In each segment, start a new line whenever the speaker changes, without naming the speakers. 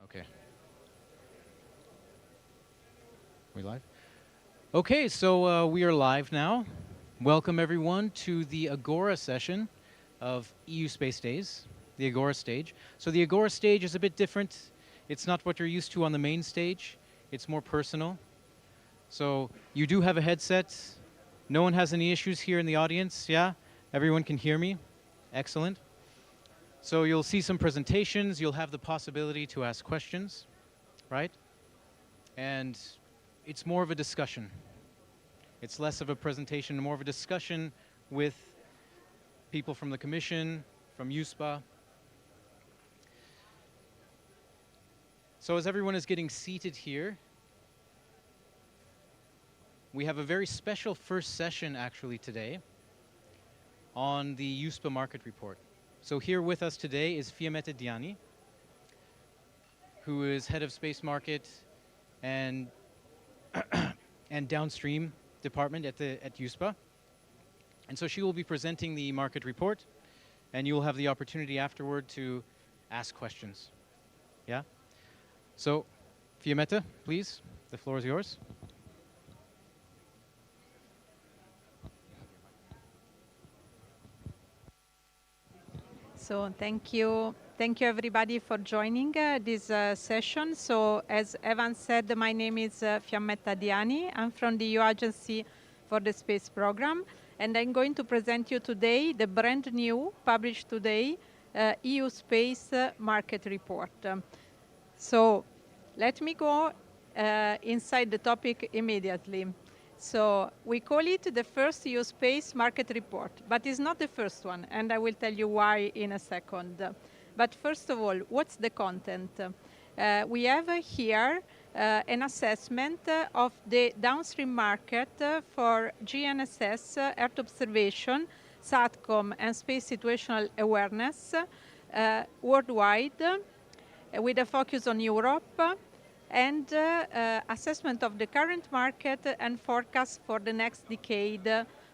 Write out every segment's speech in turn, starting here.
Okay. We live? Okay, so we are live now. Welcome everyone to the Agora session of EU Space Days, the Agora stage. So the Agora stage is a bit different. It's not what you're used to on the main stage. It's more personal. So you do have a headset. No one has any issues here in the audience, yeah? Everyone can hear me? Excellent. So you'll see some presentations. You'll have the possibility to ask questions, right? And it's more of a discussion. It's less of a presentation, more of a discussion with people from the Commission, from USPA. So as everyone is getting seated here, we have a very special first session actually today on the USPA market report. So here with us today is Fiammetta Diani, who is head of space market and and downstream department at USPA. And so she will be presenting the market report, and you will have the opportunity afterward to ask questions. Yeah? So, Fiammetta, please, the floor is yours.
So thank you everybody for joining this session. So as Evan said, my name is Fiammetta Diani. I'm from the EU Agency for the Space Program, and I'm going to present you today the brand new, published today, EU Space Market Report. So let me go inside the topic immediately. So we call it the first EU Space Market Report, but it's not the first one, and I will tell you why in a second. But first of all, what's the content? We have here an assessment of the downstream market for GNSS, Earth observation, SATCOM, and space situational awareness worldwide, with a focus on Europe, and assessment of the current market and forecast for the next decade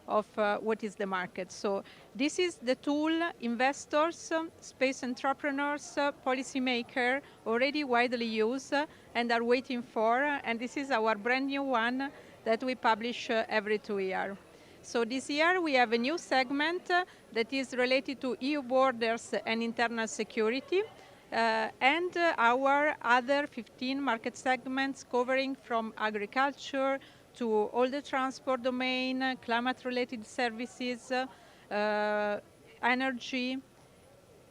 of what is the market. So this is the tool investors, space entrepreneurs, policymakers already widely use and are waiting for, and this is our brand new one that we publish every 2 years. So this year we have a new segment that is related to EU borders and internal security, and our other 15 market segments covering from agriculture to all the transport domain, climate-related services, energy,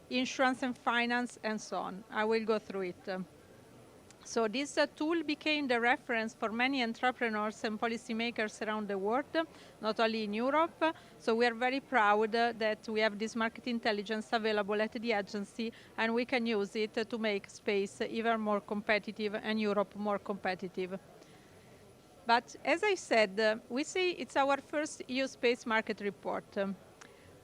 insurance and finance, and so on. I will go through it. So this tool became the reference for many entrepreneurs and policymakers around the world, not only in Europe. So we are very proud that we have this market intelligence available at the agency, and we can use it to make space even more competitive and Europe more competitive. But as I said, we say it's our first EU space market report.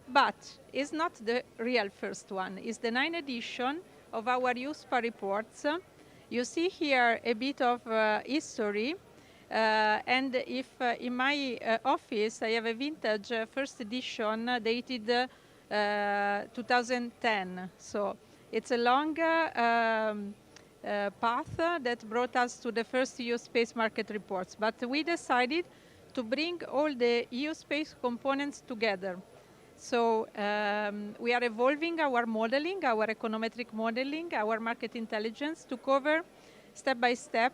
But it's not the real first one. It's the 9th edition of our USPA reports. You see here a bit of history, and if in my office I have a vintage first edition dated 2010. So it's a long path that brought us to the first EU space market reports. But we decided to bring all the EU space components together. So we are evolving our modeling, our econometric modeling, our market intelligence to cover step by step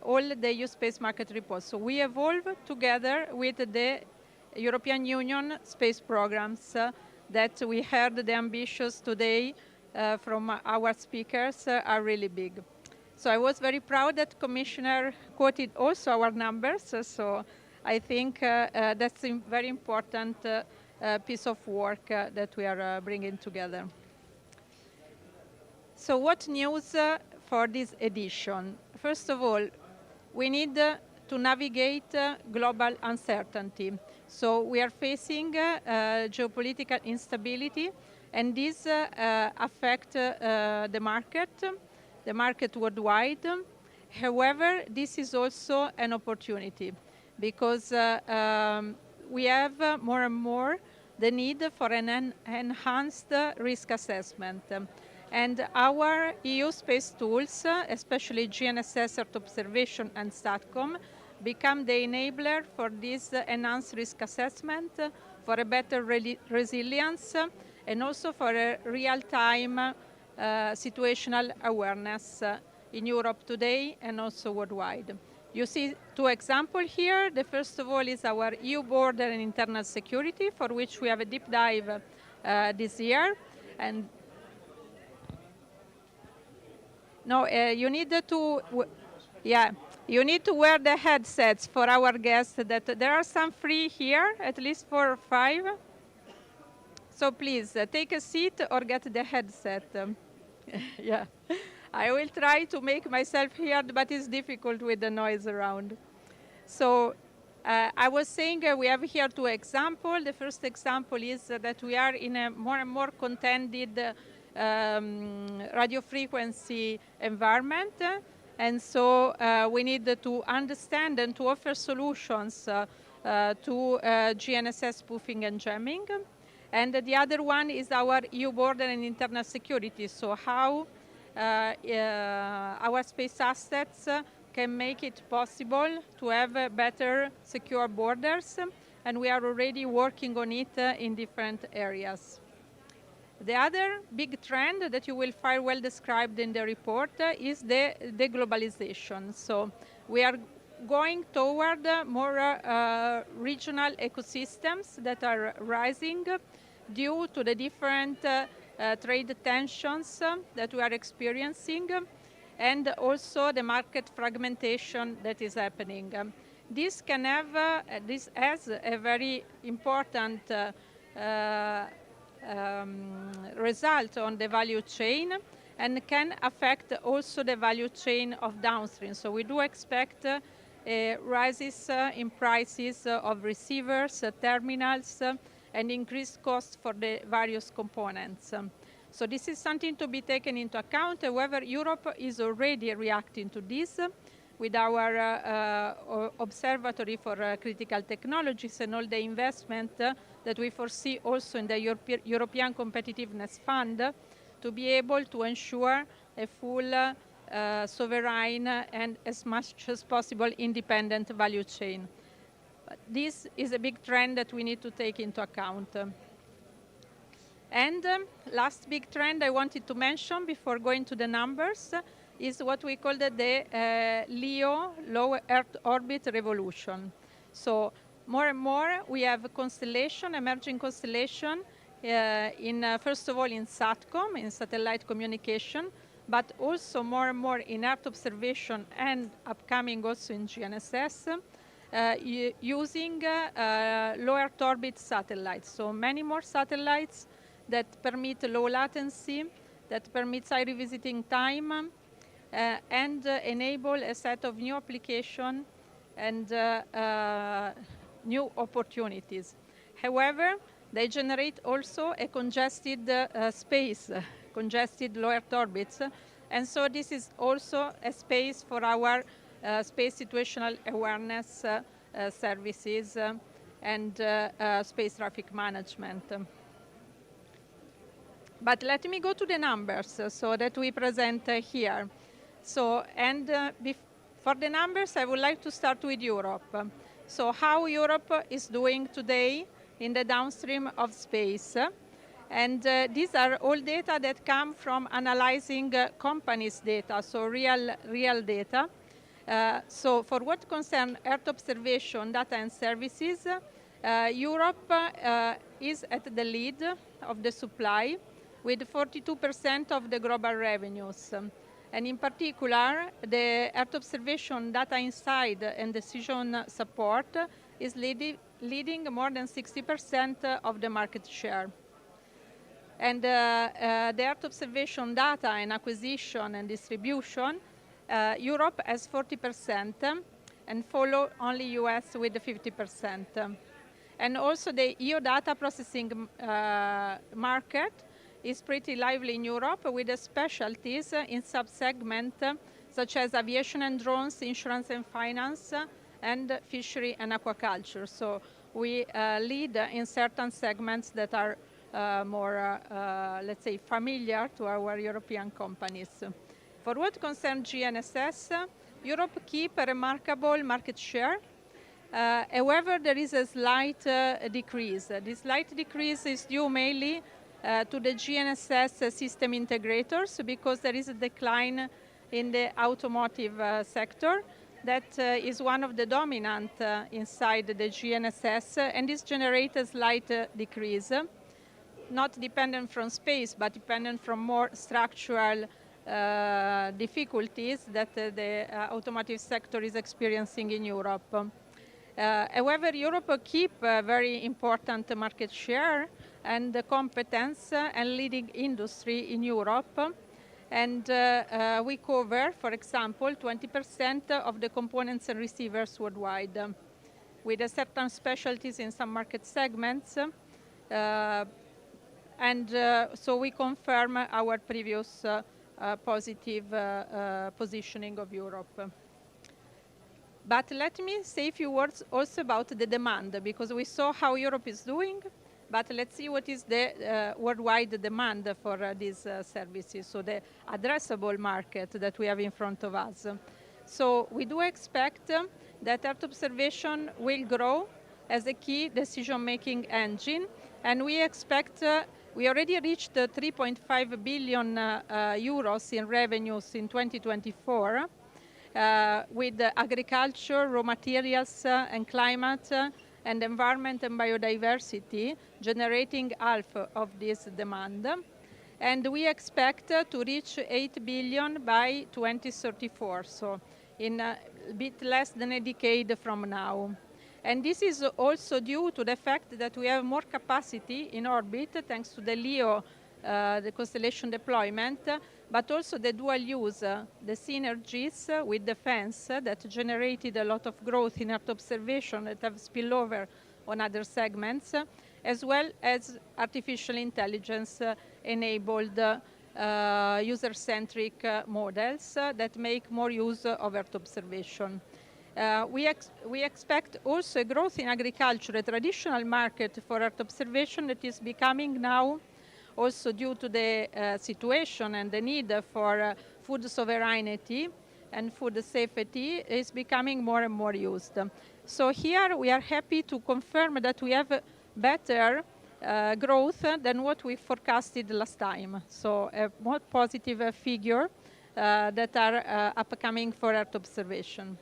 all the EU space market reports. So we evolve together with the European Union space programs that we heard the ambitions today from our speakers are really big. So I was very proud that Commissioner quoted also our numbers. So I think that's a very important piece of work that we are bringing together. So what news for this edition? First of all, we need to navigate global uncertainty. So we are facing geopolitical instability, and this affects the market worldwide. However, this is also an opportunity because we have more and more the need for an enhanced risk assessment. And our EU space tools, especially GNSS Earth Observation and SATCOM, become the enabler for this enhanced risk assessment, for a better resilience, and also for a real-time situational awareness in Europe today and also worldwide. You see two examples here. The first of all is our EU border and internal security, for which we have a deep dive this year. And no, you need to, yeah, you need to wear the headsets for our guests. That there are some free here, at least 4 or 5. So please take a seat or get the headset. Yeah, I will try to make myself heard, but it's difficult with the noise around. So I was saying we have here two examples. The first example is that we are in a more and more contended radio frequency environment. And so we need to understand and to offer solutions to GNSS spoofing and jamming. And the other one is our EU border and internal security. So how our space assets can make it possible to have better secure borders, and we are already working on it in different areas. The other big trend that you will find well described in the report is the globalization. So we are going toward more regional ecosystems that are rising due to the different trade tensions that we are experiencing, and also the market fragmentation that is happening. This can have, this has a very important result on the value chain, and can affect also the value chain of downstream. So we do expect rises in prices of receivers, terminals, and increased costs for the various components. So this is something to be taken into account. However, Europe is already reacting to this with our Observatory for Critical Technologies and all the investment that we foresee also in the European Competitiveness Fund to be able to ensure a full sovereign and as much as possible independent value chain. But this is a big trend that we need to take into account. And last big trend I wanted to mention before going to the numbers is what we call the LEO, Low Earth Orbit Revolution. So more and more we have constellation, emerging constellation, first of all in SATCOM, in satellite communication, but also more and more in Earth observation and upcoming also in GNSS, using low Earth orbit satellites. So many more satellites that permit low latency, that permits high revisiting time, and enable a set of new applications and new opportunities. However, they generate also a congested space, congested low Earth orbits, and so this is also a space for our space situational awareness services and space traffic management. But let me go to the numbers so that we present here. So, and for the numbers, I would like to start with Europe. So how Europe is doing today in the downstream of space. And these are all data that come from analyzing companies' data, so real data. So for what concerns Earth observation, data and services, Europe is at the lead of the supply with 42% of the global revenues. And in particular, the Earth observation data inside and decision support is leading more than 60% of the market share. And the Earth observation data and acquisition and distribution, Europe has 40% and follow only US with 50%. And also the EU data processing market is pretty lively in Europe with the specialties in sub-segments such as aviation and drones, insurance and finance, and fishery and aquaculture. So we lead in certain segments that are more, let's say, familiar to our European companies. For what concerns GNSS, Europe keep a remarkable market share. However, there is a slight decrease. This slight decrease is due mainly to the GNSS system integrators because there is a decline in the automotive sector that is one of the dominant inside the GNSS, and this generates a slight decrease, not dependent from space, but dependent from more structural difficulties that the automotive sector is experiencing in Europe. However, Europe keep a very important market share and competence and leading industry in Europe. And we cover, for example, 20% of the components and receivers worldwide, with a certain specialties in some market segments. So we confirm our previous positive positioning of Europe. But let me say a few words also about the demand, because we saw how Europe is doing, but let's see what is the worldwide demand for these services, so the addressable market that we have in front of us. So we do expect that Earth observation will grow as a key decision-making engine, and we expect we already reached 3.5 billion euros in revenues in 2024, with agriculture, raw materials, and climate, and environment and biodiversity generating half of this demand. And we expect to reach 8 billion by 2034, so in a bit less than a decade from now. And this is also due to the fact that we have more capacity in orbit thanks to the LEO, the constellation deployment, but also the dual use, the synergies with defense that generated a lot of growth in Earth observation that have spillover on other segments, as well as artificial intelligence enabled user-centric models that make more use of Earth observation. We expect also a growth in agriculture, a traditional market for Earth observation that is becoming now, also due to the situation and the need for food sovereignty and food safety, is becoming more and more used. So here we are happy to confirm that we have better growth than what we forecasted last time. So a more positive figure that are upcoming for Earth observation.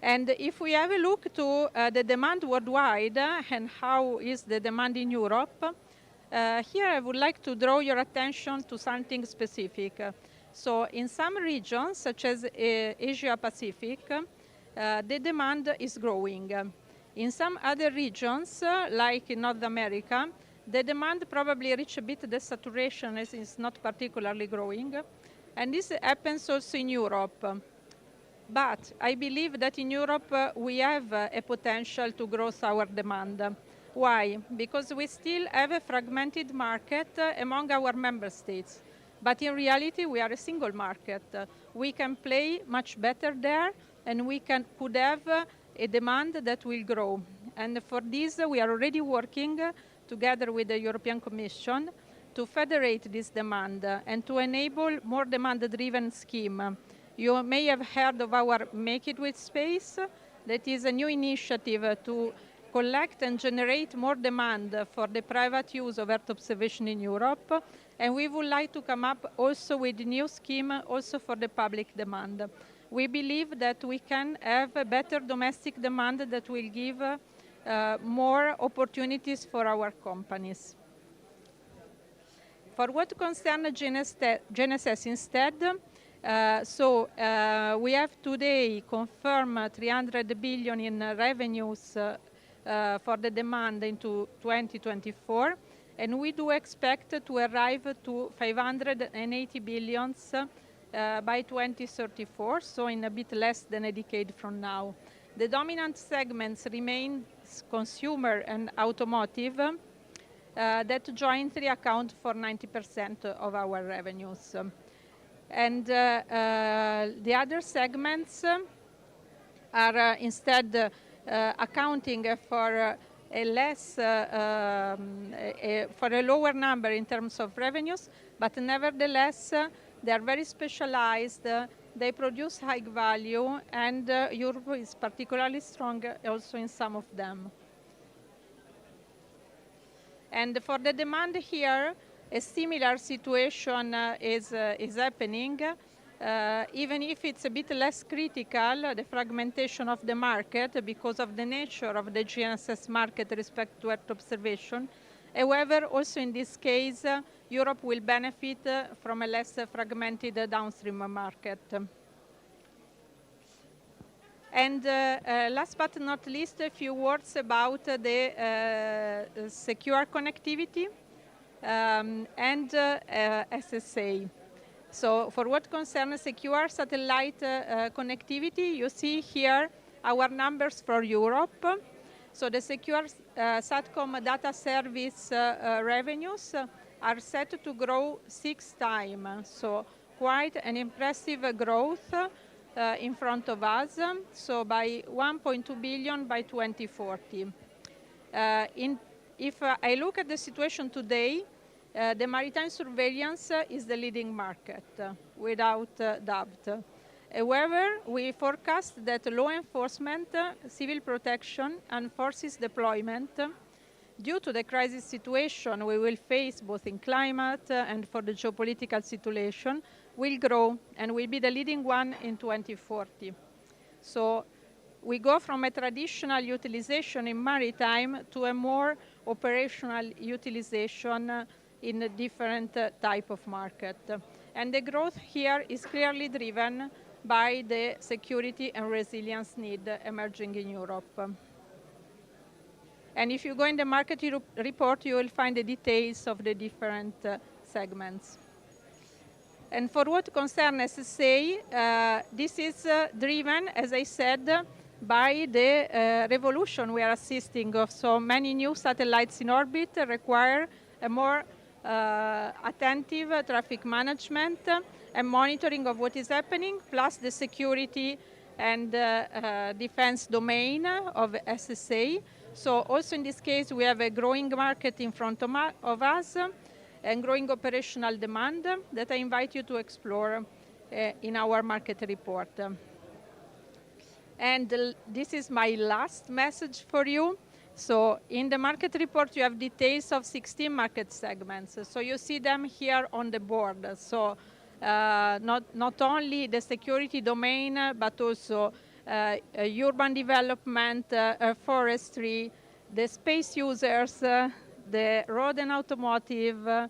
And if we have a look to the demand worldwide and how is the demand in Europe, here I would like to draw your attention to something specific. So in some regions, such as Asia Pacific, the demand is growing. In some other regions, like in North America, the demand probably reach a bit the saturation as it's not particularly growing. And this happens also in Europe. But I believe that in Europe we have a potential to grow our demand. Why? Because we still have a fragmented market among our member states. But in reality, we are a single market. We can play much better there, and we could have a demand that will grow. And for this, we are already working together with the European Commission to federate this demand and to enable more demand-driven scheme. You may have heard of our Make It With Space. That is a new initiative to collect and generate more demand for the private use of Earth observation in Europe. And we would like to come up also with a new scheme also for the public demand. We believe that we can have a better domestic demand that will give more opportunities for our companies. For what concerns GNSS instead, we have today confirmed 300 billion in revenues for the demand into 2024, and we do expect to arrive to 580 billion by 2034, so in a bit less than a decade from now. The dominant segments remain consumer and automotive, that jointly account for 90% of our revenues. And the other segments are instead accounting for a less, for a lower number in terms of revenues, but nevertheless, they are very specialized. They produce high value, and Europe is particularly strong also in some of them. And for the demand here, a similar situation is happening. Even if it's a bit less critical, the fragmentation of the market because of the nature of the GNSS market respect to Earth observation. However, also in this case, Europe will benefit from a less fragmented downstream market. And last but not least, a few words about the secure connectivity and SSA. So for what concerns secure satellite connectivity, you see here our numbers for Europe. So the secure SATCOM data service revenues are set to grow 6 times. So quite an impressive growth in front of us, so by 1.2 billion by 2040. If I look at the situation today, the maritime surveillance is the leading market, without doubt. However, we forecast that law enforcement, civil protection, and forces deployment, due to the crisis situation we will face both in climate and for the geopolitical situation, will grow and will be the leading one in 2040. So we go from a traditional utilization in maritime to a more operational utilization in a different type of market. And the growth here is clearly driven by the security and resilience need emerging in Europe. And if you go in the market report, you will find the details of the different segments. And for what concerns SSA, this is driven, as I said, by the revolution we are assisting of. So many new satellites in orbit require a more attentive traffic management and monitoring of what is happening, plus the security and defense domain of SSA. So also in this case, we have a growing market in front of us and growing operational demand that I invite you to explore in our market report. And this is my last message for you. So in the market report, you have details of 16 market segments. So you see them here on the board. So not only the security domain, but also urban development, forestry, the space users, the road and automotive,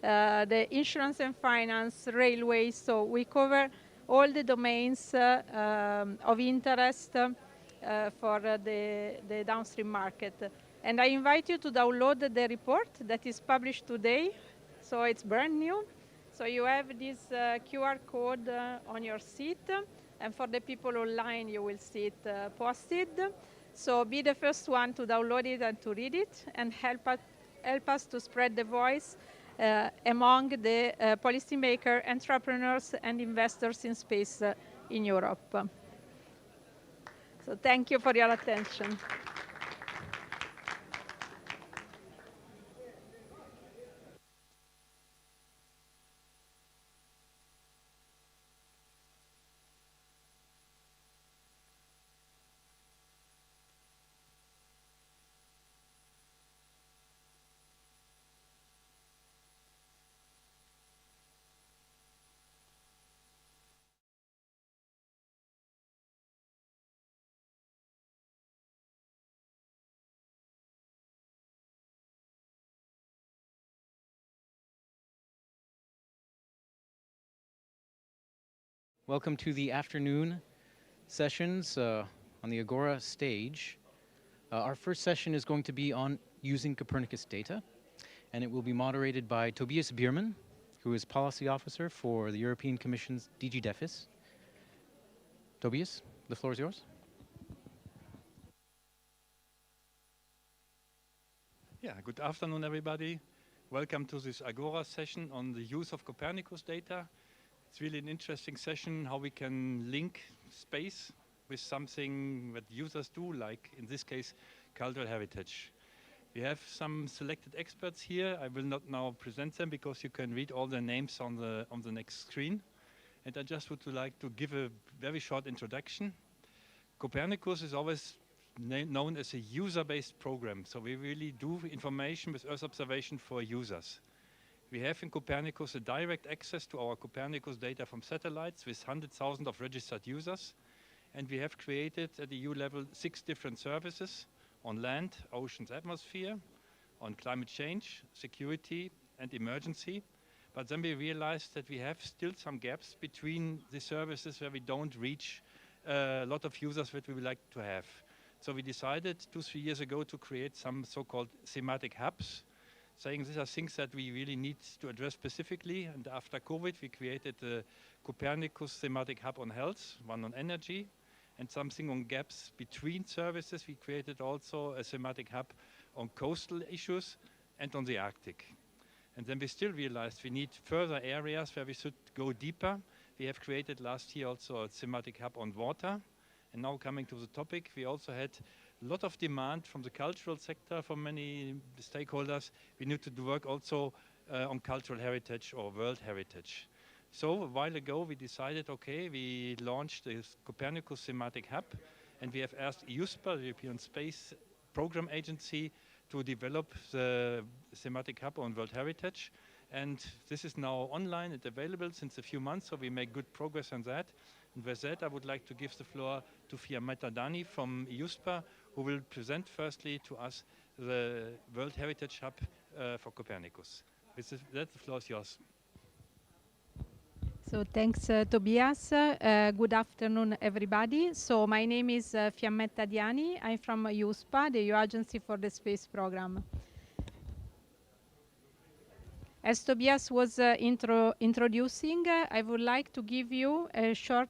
the insurance and finance, railways. So we cover all the domains of interest for the downstream market. And I invite you to download the report that is published today. So it's brand new. So you have this QR code on your seat. And for the people online, you will see it posted. So be the first one to download it and to read it, and help us to spread the voice among the policymakers, entrepreneurs, and investors in space in Europe. So thank you for your attention.
Welcome to the afternoon sessions on the Agora stage. Our first session is going to be on using Copernicus data, and it will be moderated by Tobias Biermann, who is Policy Officer for the European Commission's DG DEFIS. Tobias, the floor is yours.
Yeah, good afternoon, everybody. Welcome to this Agora session on the use of Copernicus data. It's really an interesting session, how we can link space with something that users do, like in this case, cultural heritage. We have some selected experts here. I will not now present them because you can read all their names on the next screen. And I just would like to give a very short introduction. Copernicus is always known as a user-based program. So we really do information with Earth observation for users. We have in Copernicus a direct access to our Copernicus data from satellites with 100,000 of registered users. And we have created at the EU level 6 different services on land, oceans, atmosphere, on climate change, security, and emergency. But then we realized that we have still some gaps between the services where we don't reach a lot of users that we would like to have. So we decided 2-3 years ago to create some so-called thematic hubs, saying these are things that we really need to address specifically. And after COVID, we created the Copernicus thematic hub on health, one on energy, and something on gaps between services. We created also a thematic hub on coastal issues and on the Arctic. And then we still realized we need further areas where we should go deeper. We have created last year also a thematic hub on water. And now coming to the topic, we also had a lot of demand from the cultural sector, from many stakeholders. We need to work also on cultural heritage or world heritage. So a while ago we decided, okay, we launched this Copernicus thematic hub, and we have asked EUSPA, the European Space Program Agency, to develop the thematic hub on world heritage. And this is now online and available since a few months, so we make good progress on that. And with that, I would like to give the floor to Fiammetta Dani from EUSPA, who will present firstly to us the World Heritage Hub for Copernicus. With that, the floor is yours.
So thanks, Tobias. Good afternoon, everybody. So my name is Fiammetta Diani. I'm from EUSPA, the EU Agency for the Space Program. As Tobias was introducing, I would like to give you a short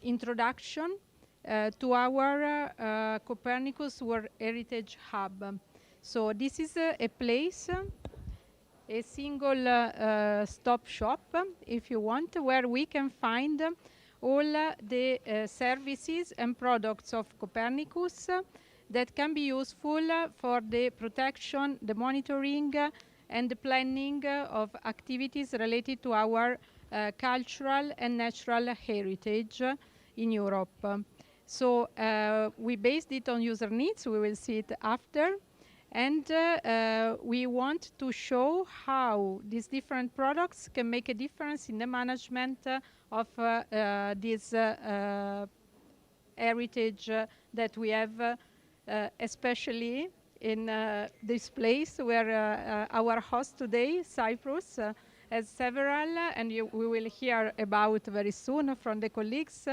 introduction to our Copernicus World Heritage Hub. So this is a place, a single stop shop, if you want, where we can find all the services and products of Copernicus that can be useful for the protection, the monitoring, and the planning of activities related to our cultural and natural heritage in Europe. So we based it on user needs. We will see it after. And we want to show how these different products can make a difference in the management of this heritage that we have, especially in this place where our host today, Cyprus, has several, and we will hear about very soon from the colleagues,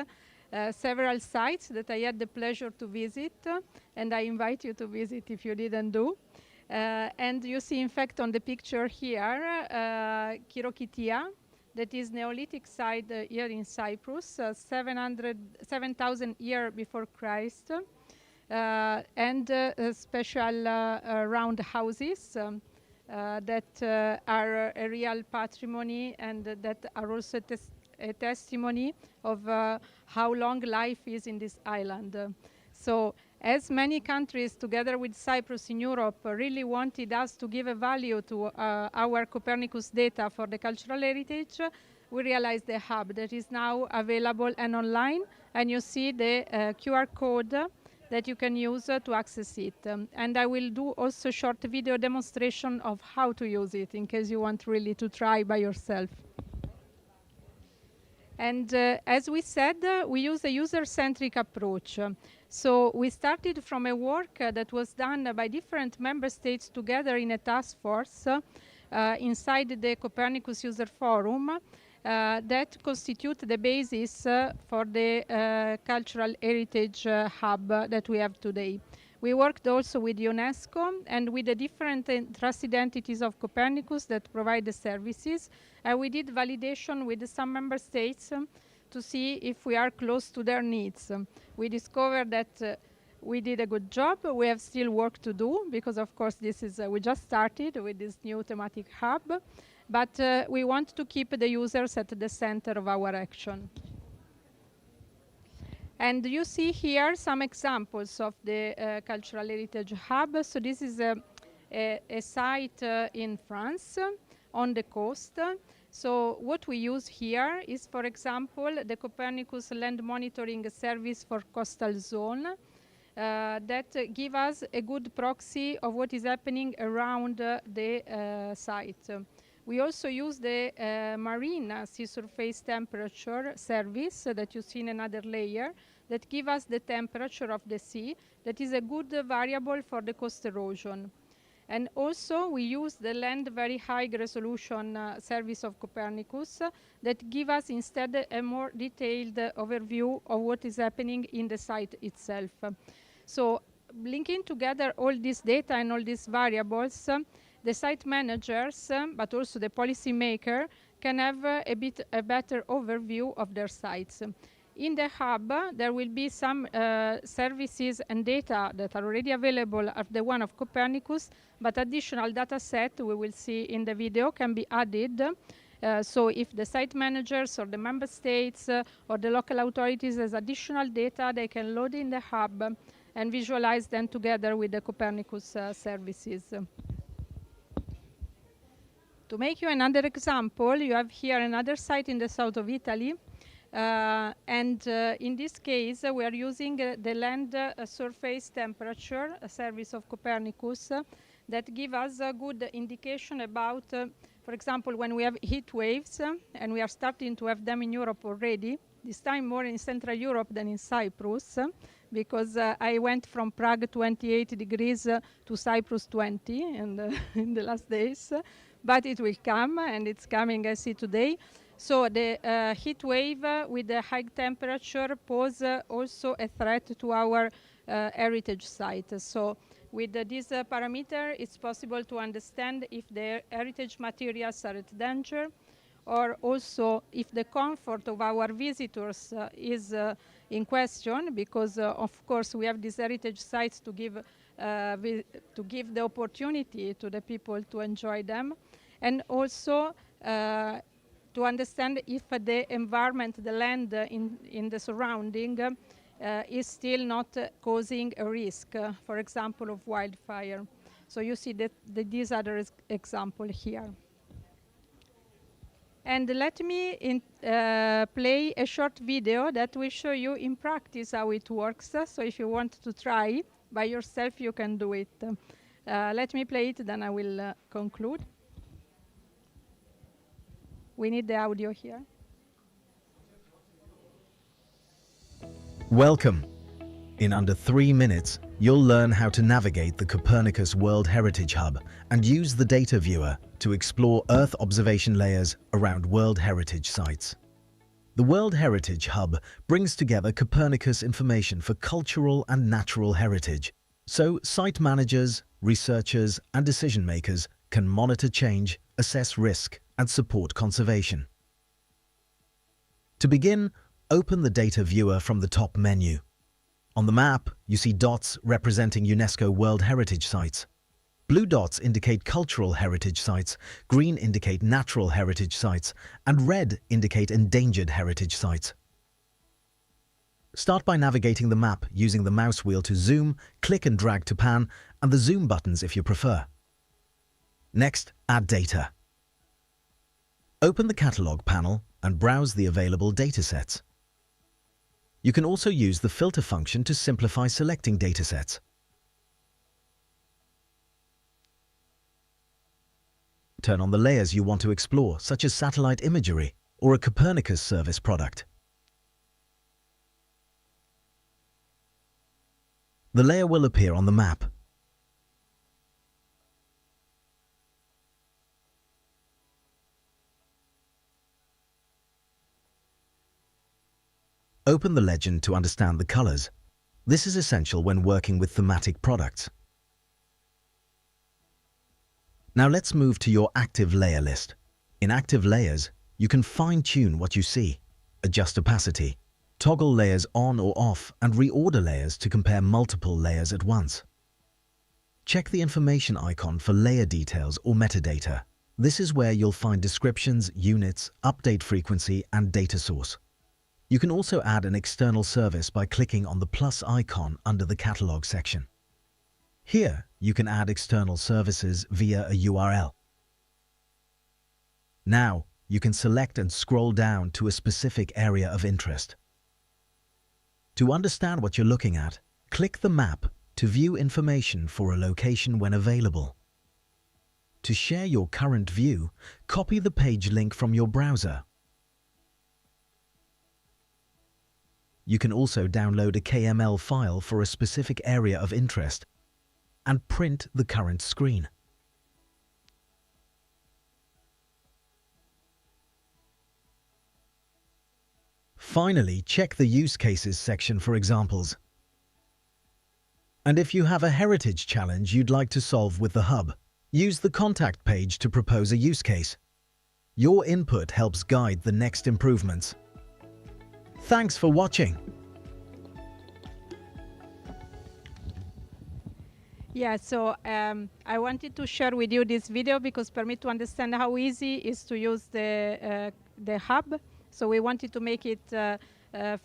several sites that I had the pleasure to visit, and I invite you to visit if you didn't do. And you see, in fact, on the picture here, Kirokitia, that is Neolithic site here in Cyprus, 7,000 years before Christ, and special round houses that are a real patrimony and that are also a testimony of how long life is in this island. So as many countries, together with Cyprus in Europe, really wanted us to give a value to our Copernicus data for the cultural heritage, we realized the hub that is now available and online, and you see the QR code that you can use to access it. And I will do also a short video demonstration of how to use it in case you want really to try by yourself. And as we said, we use a user-centric approach. So we started from a work that was done by different member states together in a task force inside the Copernicus User Forum that constitute the basis for the cultural heritage hub that we have today. We worked also with UNESCO and with the different trusted entities of Copernicus that provide the services. And we did validation with some member states to see if we are close to their needs. We discovered that we did a good job. We have still work to do because, of course, this is we just started with this new thematic hub. But we want to keep the users at the center of our action. And you see here some examples of the Cultural Heritage Hub. So this is a site in France on the coast. So what we use here is, for example, the Copernicus Land Monitoring Service for Coastal Zone that give us a good proxy of what is happening around the site. We also use the marine sea surface temperature service that you see in another layer that give us the temperature of the sea. That is a good variable for the coast erosion. And also we use the land very high resolution service of Copernicus that give us instead a more detailed overview of what is happening in the site itself. So linking together all this data and all these variables, the site managers, but also the policymaker, can have a better overview of their sites. In the hub, there will be some services and data that are already available at the one of Copernicus, but additional data set we will see in the video can be added. So if the site managers or the member states or the local authorities has additional data, they can load in the hub and visualize them together with the Copernicus services. To make you another example, you have here another site in the south of Italy. In this case, we are using the land surface temperature service of Copernicus that give us a good indication about, for example, when we have heat waves, and we are starting to have them in Europe already, this time more in Central Europe than in Cyprus, because I went from Prague 28 degrees to Cyprus 20 in the last days. But it will come, and it's coming, I see today. So the heat wave with the high temperature pose also a threat to our heritage site. So with this parameter, it's possible to understand if the heritage materials are at danger, or also if the comfort of our visitors is in question, because of course we have these heritage sites to give the opportunity to the people to enjoy them, and also to understand if the environment, the land in the surrounding is still not causing a risk, for example, of wildfire. So you see that these are the example here. And let me play a short video that will show you in practice how it works. So if you want to try by yourself, you can do it. Let me play it, then I will conclude. We need the audio here.
Welcome. In under 3 minutes, you'll learn how to navigate the Copernicus World Heritage Hub and use the data viewer to explore Earth observation layers around World Heritage sites. The World Heritage Hub brings together Copernicus information for cultural and natural heritage, so site managers, researchers, and decision makers can monitor change, assess risk, and support conservation. To begin, open the data viewer from the top menu. On the map, you see dots representing UNESCO World Heritage Sites. Blue dots indicate cultural heritage sites, green indicate natural heritage sites, and red indicate endangered heritage sites. Start by navigating the map using the mouse wheel to zoom, click and drag to pan, and the zoom buttons if you prefer. Next, add data. Open the Catalog panel and browse the available datasets. You can also use the filter function to simplify selecting datasets. Turn on the layers you want to explore, such as satellite imagery or a Copernicus service product. The layer will appear on the map. Open the legend to understand the colors. This is essential when working with thematic products. Now let's move to your active layer list. In active layers, you can fine-tune what you see, adjust opacity, toggle layers on or off, and reorder layers to compare multiple layers at once. Check the information icon for layer details or metadata. This is where you'll find descriptions, units, update frequency, and data source. You can also add an external service by clicking on the plus icon under the catalog section. Here, you can add external services via a URL. Now, you can select and scroll down to a specific area of interest. To understand what you're looking at, click the map to view information for a location when available. To share your current view, copy the page link from your browser. You can also download a KML file for a specific area of interest and print the current screen. Finally, check the Use Cases section for examples. And if you have a heritage challenge you'd like to solve with the Hub, use the contact page to propose a use case. Your input helps guide the next improvements. Thanks for watching.
Yeah, so I wanted to share with you this video because for me to understand how easy it is to use the hub. So we wanted to make it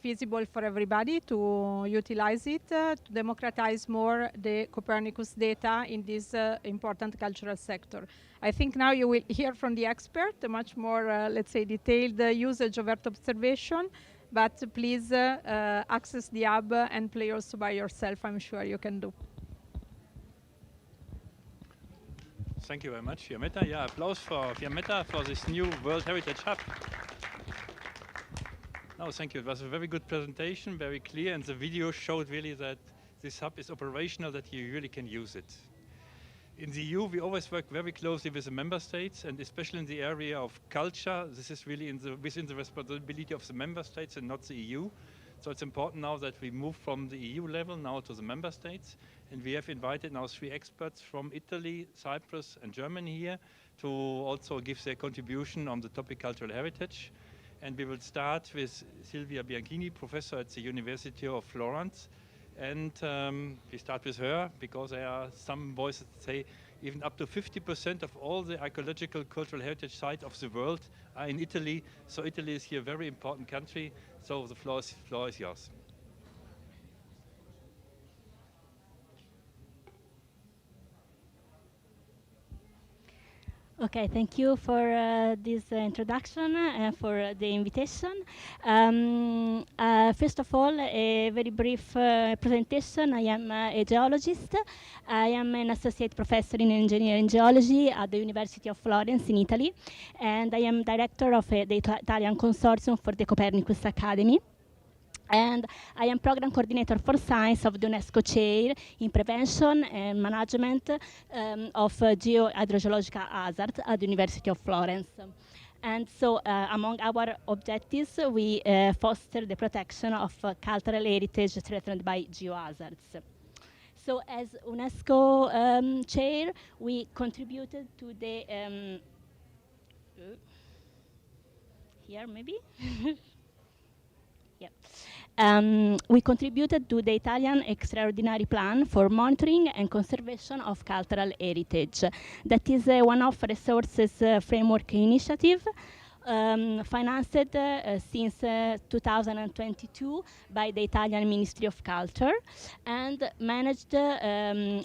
feasible for everybody to utilize it, to democratize more the Copernicus data in this important cultural sector. I think now you will hear from the expert a much more, let's say, detailed usage of Earth observation, but please access the hub and play also by yourself. I'm sure you can do.
Thank you very much, Fiammetta. Yeah, applause for Fiammetta for this new World Heritage Hub. No, thank you. It was a very good presentation, very clear, and the video showed really that this hub is operational, that you really can use it. In the EU, we always work very closely with the member states, and especially in the area of culture, this is really within the responsibility of the member states and not the EU. So it's important now that we move from the EU level now to the member states. And we have invited now 3 experts from Italy, Cyprus, and Germany here to also give their contribution on the topic cultural heritage. And we will start with Silvia Bianchini, professor at the University of Florence. And we start with her because there are some voices that say even up to 50% of all the archaeological cultural heritage sites of the world are in Italy. So Italy is here a very important country. So the floor is yours.
Okay, thank you for this introduction and for the invitation. First of all, a very brief presentation. I am a geologist. I am an associate professor in engineering geology at the University of Florence in Italy, and I am director of the Italian consortium for the Copernicus Academy. And I am program coordinator for science of the UNESCO chair in prevention and management of geohydrogeological hazards at the University of Florence. And so among our objectives, we foster the protection of cultural heritage threatened by geohazards. So as UNESCO chair, we contributed to the, here maybe? Yeah. We contributed to the Italian Extraordinary Plan for Monitoring and Conservation of Cultural Heritage. That is a one-off resources framework initiative financed since 2022 by the Italian Ministry of Culture and managed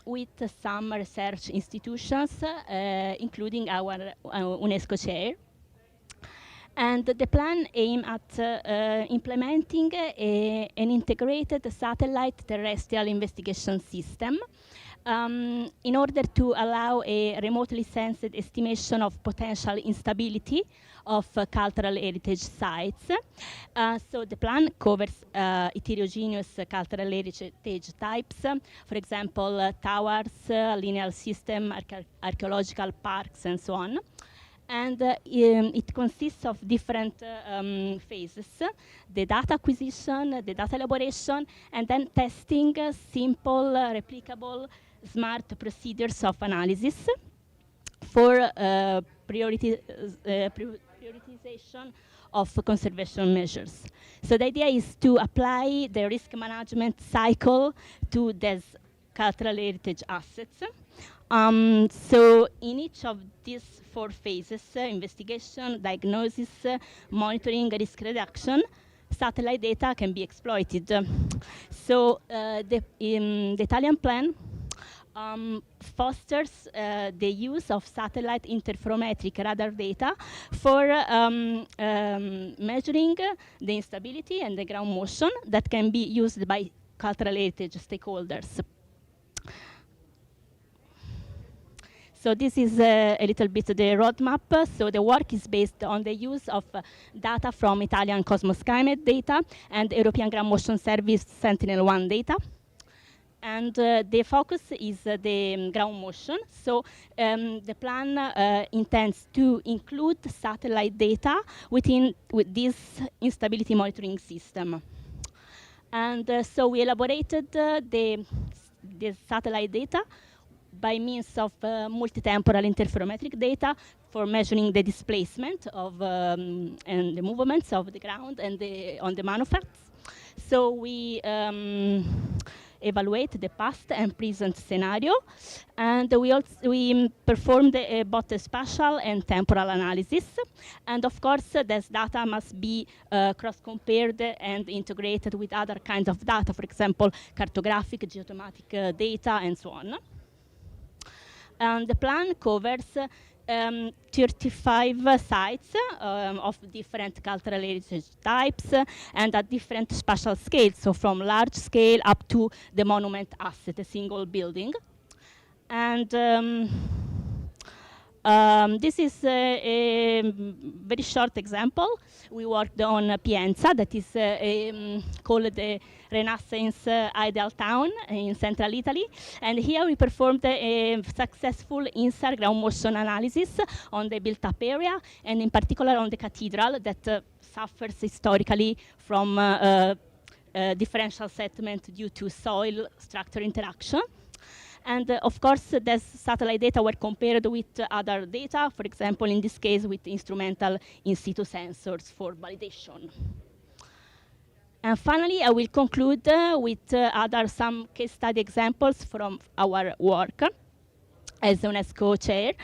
with some research institutions, including our UNESCO chair. And the plan aimed at implementing an integrated satellite terrestrial investigation system in order to allow a remotely sensed estimation of potential instability of cultural heritage sites. So the plan covers heterogeneous cultural heritage types, for example, towers, lineal system, archaeological parks, and so on. And it consists of different phases: the data acquisition, the data elaboration, and then testing simple, replicable, smart procedures of analysis for prioritization of conservation measures. So the idea is to apply the risk management cycle to these cultural heritage assets. So in each of these 4 phases, investigation, diagnosis, monitoring, risk reduction, satellite data can be exploited. The Italian plan fosters the use of satellite interferometric radar data for measuring the instability and the ground motion that can be used by cultural heritage stakeholders. So this is a little bit the roadmap. So the work is based on the use of data from Italian Cosmos Skymet data and European Ground Motion Service Sentinel-1 data. And the focus is the ground motion. So the plan intends to include satellite data with this instability monitoring system. And so we elaborated the satellite data by means of multi-temporal interferometric data for measuring the displacement of and the movements of the ground and on the manufacts. So we evaluate the past and present scenario, and we performed both a spatial and temporal analysis. And of course, this data must be cross-compared and integrated with other kinds of data, for example, cartographic, geothematic data, and so on. And the plan covers 35 sites of different cultural heritage types and at different spatial scales, so from large scale up to the monument asset, a single building. And this is a very short example. We worked on Pienza, that is called the Renaissance ideal town in central Italy. And here we performed a successful INSAR ground motion analysis on the built-up area, and in particular on the cathedral that suffers historically from differential settlement due to soil structure interaction. And of course, the satellite data were compared with other data, for example, in this case, with instrumental in situ sensors for validation. And finally, I will conclude with some case study examples from our work as UNESCO chair.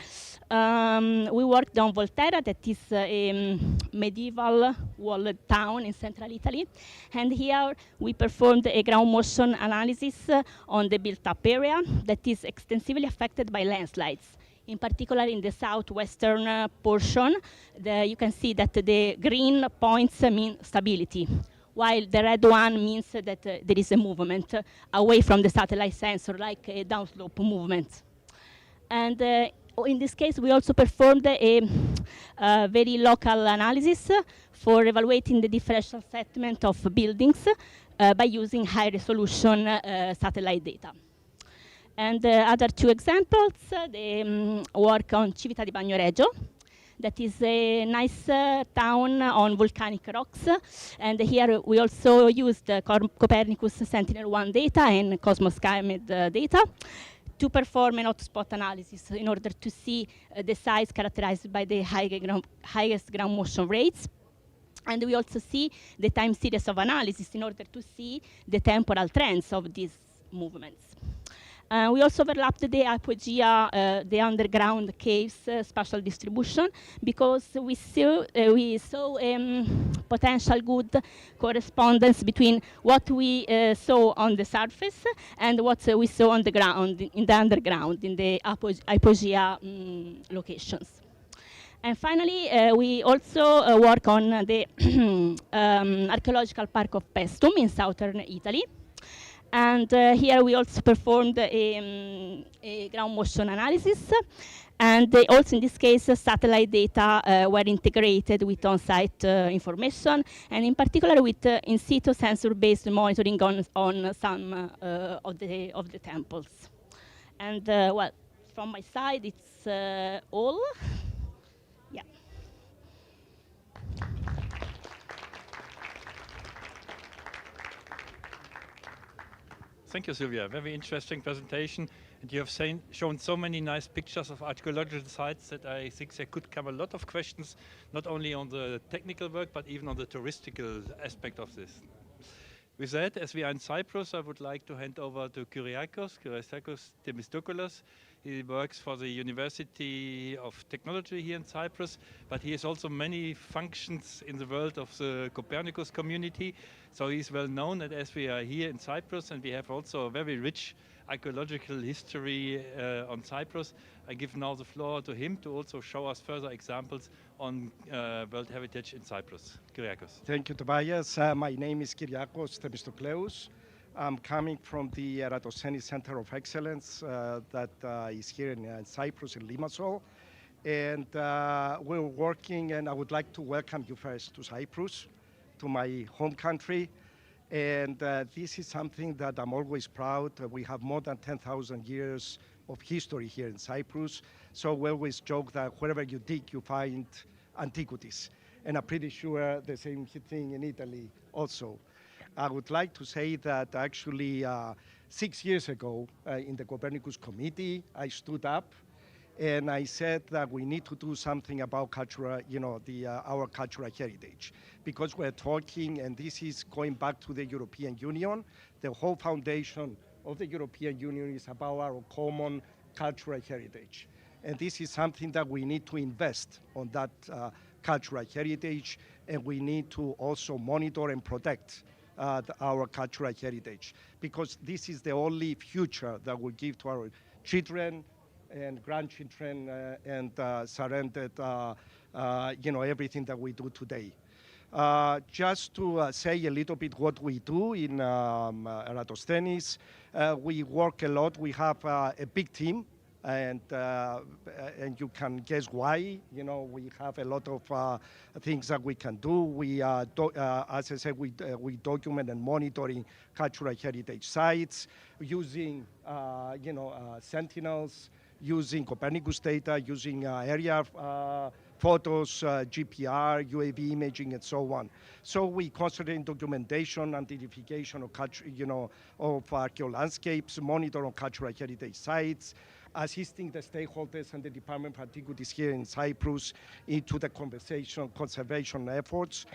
We worked on Volterra, that is a medieval walled town in central Italy. And here we performed a ground motion analysis on the built-up area that is extensively affected by landslides. In particular, in the southwestern portion, you can see that the green points mean stability, while the red one means that there is a movement away from the satellite sensor, like a downslope movement. And in this case, we also performed a very local analysis for evaluating the differential settlement of buildings by using high-resolution satellite data. And other two examples, the work on Civita di Bagnoregio, that is a nice town on volcanic rocks. And here we also used Copernicus Sentinel-1 data and Cosmos Skymed data to perform an hotspot analysis in order to see the sites characterized by the highest ground motion rates. And we also see the time series of analysis in order to see the temporal trends of these movements. We also overlapped the hypogea, the underground caves spatial distribution, because we saw potential good correspondence between what we saw on the surface and what we saw on the ground, in the underground, in the hypogea locations. And finally, we also work on the archaeological park of Pestum in southern Italy. And here we also performed a ground motion analysis. And also in this case, satellite data were integrated with on-site information, and in particular with in situ sensor-based monitoring on some of the temples. And well, from my side, it's all. Yeah.
Thank you, Sylvia. Very interesting presentation. And you have shown so many nice pictures of archaeological sites that I think there could come a lot of questions, not only on the technical work, but even on the touristical aspect of this. With that, as we are in Cyprus, I would like to hand over to Kyriakos Themistokoulos. He works for the University of Technology here in Cyprus, but he has also many functions in the world of the Copernicus community. So he's well known, and as we are here in Cyprus and we have also a very rich archaeological history on Cyprus, I give now the floor to him to also show us further examples on World Heritage in Cyprus. Kyriakos.
Thank you, Tobias. My name is Kyriakos Themistokoulos. I'm coming from the Eratosthenes Center of Excellence that is here in Cyprus, in Limassol. And we're working, and I would like to welcome you first to Cyprus, to my home country. And this is something that I'm always proud. We have more than 10,000 years of history here in Cyprus. So we always joke that wherever you dig, you find antiquities. And I'm pretty sure the same thing in Italy also. I would like to say that actually 6 years ago in the Copernicus Committee, I stood up and I said that we need to do something about cultural, our cultural heritage, because we're talking, and this is going back to the European Union. The whole foundation of the European Union is about our common cultural heritage, and this is something that we need to invest on that cultural heritage, and we need to also monitor and protect our cultural heritage, because this is the only future that we give to our children and grandchildren and surrounded, everything that we do today. Just to say a little bit what we do in Eratosthenes, we work a lot. We have a big team, and you can guess why. We have a lot of things that we can do. We, as I said, we document and monitoring cultural heritage sites using, sentinels, using Copernicus data, using area photos, GPR, UAV imaging, and so on. So we concentrate in documentation, identification of of archaeological landscapes, monitor on cultural heritage sites, assisting the stakeholders and the Department of Antiquities here in Cyprus into the conservation efforts.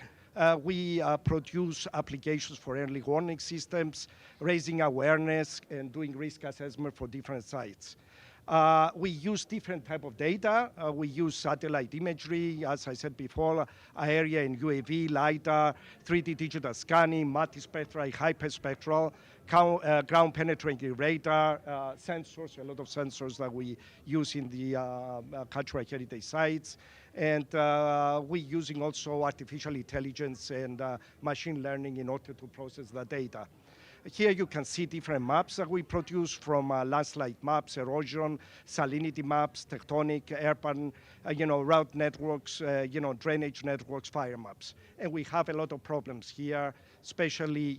We produce applications for early warning systems, raising awareness and doing risk assessment for different sites. We use different type of data. We use satellite imagery, as I said before, area and UAV, LiDAR, 3D digital scanning, multispectral, hyperspectral, ground penetrating radar, sensors, a lot of sensors that we use in the cultural heritage sites. And we're using also artificial intelligence and machine learning in order to process the data. Here you can see different maps that we produce, from landslide maps, erosion, salinity maps, tectonic, airborne, route networks, drainage networks, fire maps. And we have a lot of problems here, especially,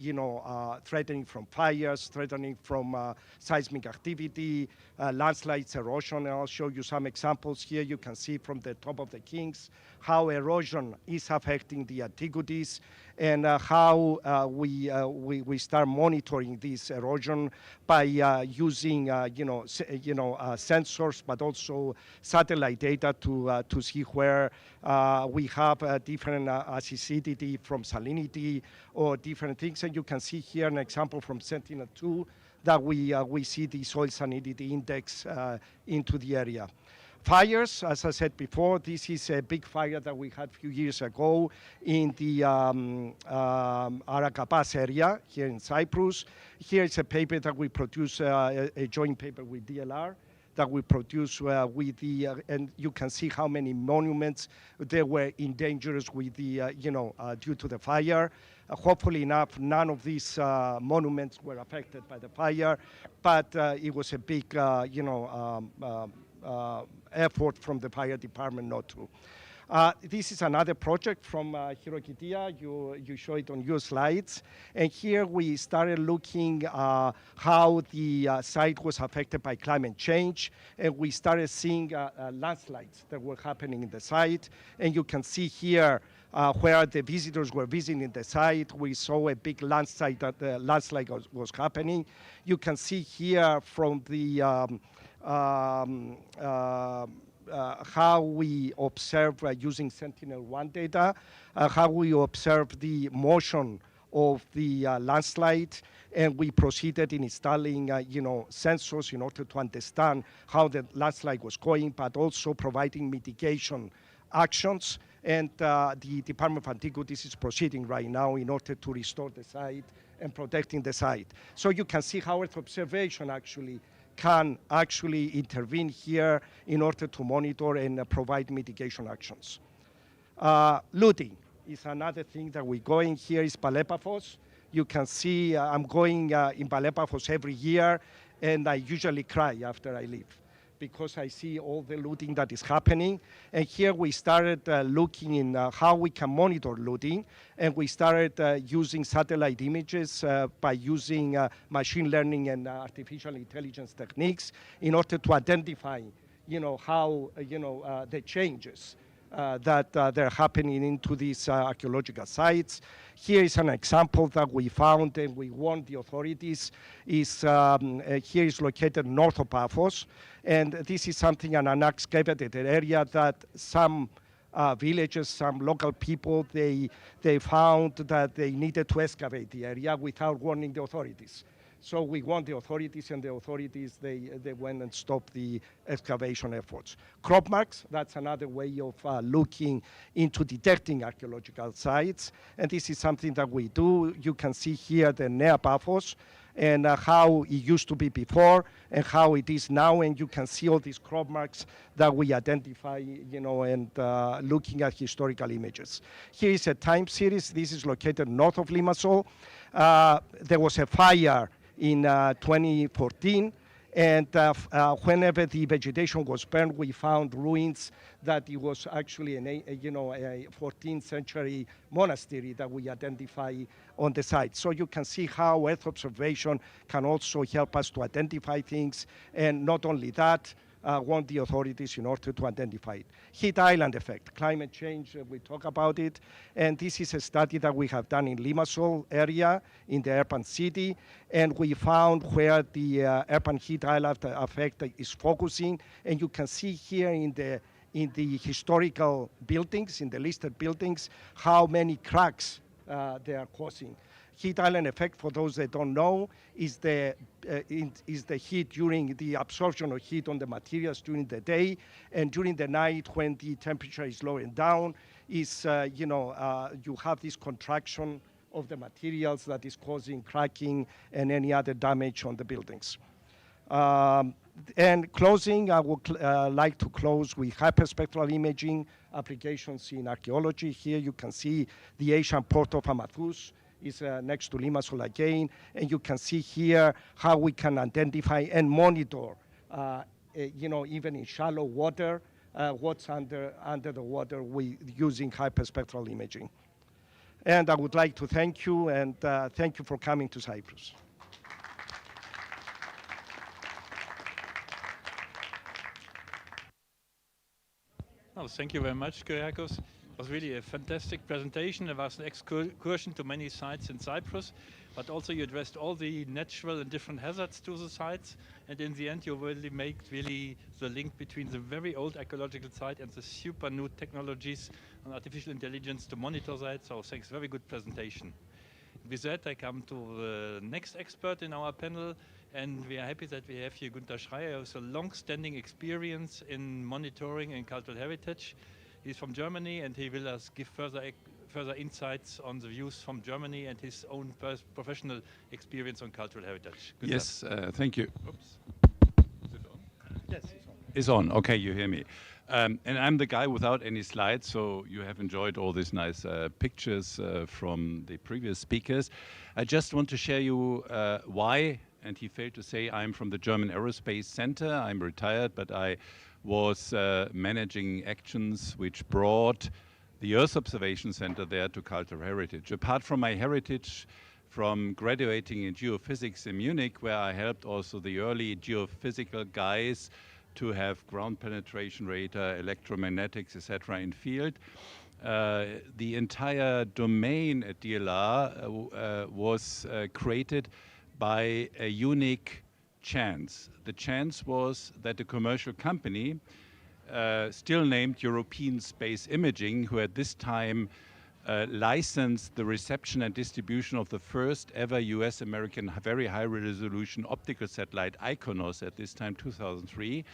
threatening from fires, threatening from seismic activity, landslides, erosion. And I'll show you some examples here. You can see from the top of the Kings how erosion is affecting the antiquities, and how we start monitoring this erosion by using sensors, but also satellite data to see where we have different acidity from salinity or different things. And you can see here an example from Sentinel-2 that we see the soil salinity index into the area. Fires, as I said before, this is a big fire that we had a few years ago in the Arakapas area here in Cyprus. Here is a paper that we produce, a joint paper with DLR that we produce with the, and you can see how many monuments there were in danger with the, due to the fire. Hopefully enough, none of these monuments were affected by the fire, but it was a big, effort from the fire department not to. This is another project from Hirokitia. You show it on your slides. And here we started looking how the site was affected by climate change. And we started seeing landslides that were happening in the site. And you can see here where the visitors were visiting the site. We saw a big landslide that the landslide was happening. You can see here from the how we observe using Sentinel-1 data, how we observe the motion of the landslide, and we proceeded in installing sensors in order to understand how the landslide was going, but also providing mitigation actions. And the Department of Antiquities is proceeding right now in order to restore the site and protecting the site. So you can see how Earth observation actually can actually intervene here in order to monitor and provide mitigation actions. Looting is another thing that we're going. Here is Palepafos. You can see I'm going in Palepafos every year, and I usually cry after I leave because I see all the looting that is happening. And here we started looking in how we can monitor looting, and we started using satellite images by using machine learning and artificial intelligence techniques in order to identify, how, the changes that they're happening into these archaeological sites. Here is an example that we found and we warned the authorities. Here is located north of Paphos, and this is something, an unexcavated area that some villages, some local people, they found that they needed to excavate the area without warning the authorities. So we warned the authorities, and the authorities, they went and stopped the excavation efforts. Crop marks, that's another way of looking into detecting archaeological sites. And this is something that we do. You can see here the Nea Paphos and how it used to be before and how it is now. And you can see all these crop marks that we identify, and looking at historical images. Here is a time series. This is located north of Limassol. There was a fire in 2014, and whenever the vegetation was burned, we found ruins that it was actually a 14th century monastery that we identify on the site. So you can see how Earth observation can also help us to identify things, and not only that, want the authorities in order to identify it. Heat island effect, climate change, we talk about it. And this is a study that we have done in Limassol area, in the urban city. And we found where the urban heat island effect is focusing. And you can see here in the historical buildings, in the listed buildings, how many cracks they are causing. Heat island effect, for those that don't know, is the heat during the absorption of heat on the materials during the day, and during the night when the temperature is lowering down, is you have this contraction of the materials that is causing cracking and any other damage on the buildings. And closing, I would like to close with hyperspectral imaging applications in archaeology. Here you can see the Asian port of Amathus is next to Limassol again, and you can see here how we can identify and monitor, even in shallow water, what's under the water using hyperspectral imaging. And I would like to thank you, and thank you for coming to Cyprus.
Oh, thank you very much, Kyriakos. It was really a fantastic presentation. There was an excursion to many sites in Cyprus, but also you addressed all the natural and different hazards to the sites. And in the end, you really made the link between the very old archaeological site and the super new technologies and artificial intelligence to monitor that. So thanks, very good presentation. With that, I come to the next expert in our panel, and we are happy that we have here Günther Schreier, who has a long-standing experience in monitoring and cultural heritage. He's from Germany, and he will give further insights on the views from Germany and his own professional experience on cultural heritage. Günther.
Yes, thank you. Oops. Is it on?
Yes, it's on.
It's on. Okay, you hear me. And I'm the guy without any slides, so you have enjoyed all these nice pictures from the previous speakers. I just want to share you why, and he failed to say, I'm from the German Aerospace Center. I'm retired, but I was managing actions which brought the Earth Observation Center there to cultural heritage. Apart from my heritage from graduating in geophysics in Munich, where I helped also the early geophysical guys to have ground penetration radar, electromagnetics, etc. in field. The entire domain at DLR was created by a unique chance. The chance was that a commercial company, still named European Space Imaging, who at this time licensed the reception and distribution of the first ever US-American very high-resolution optical satellite, ICONOS, at this time 2003,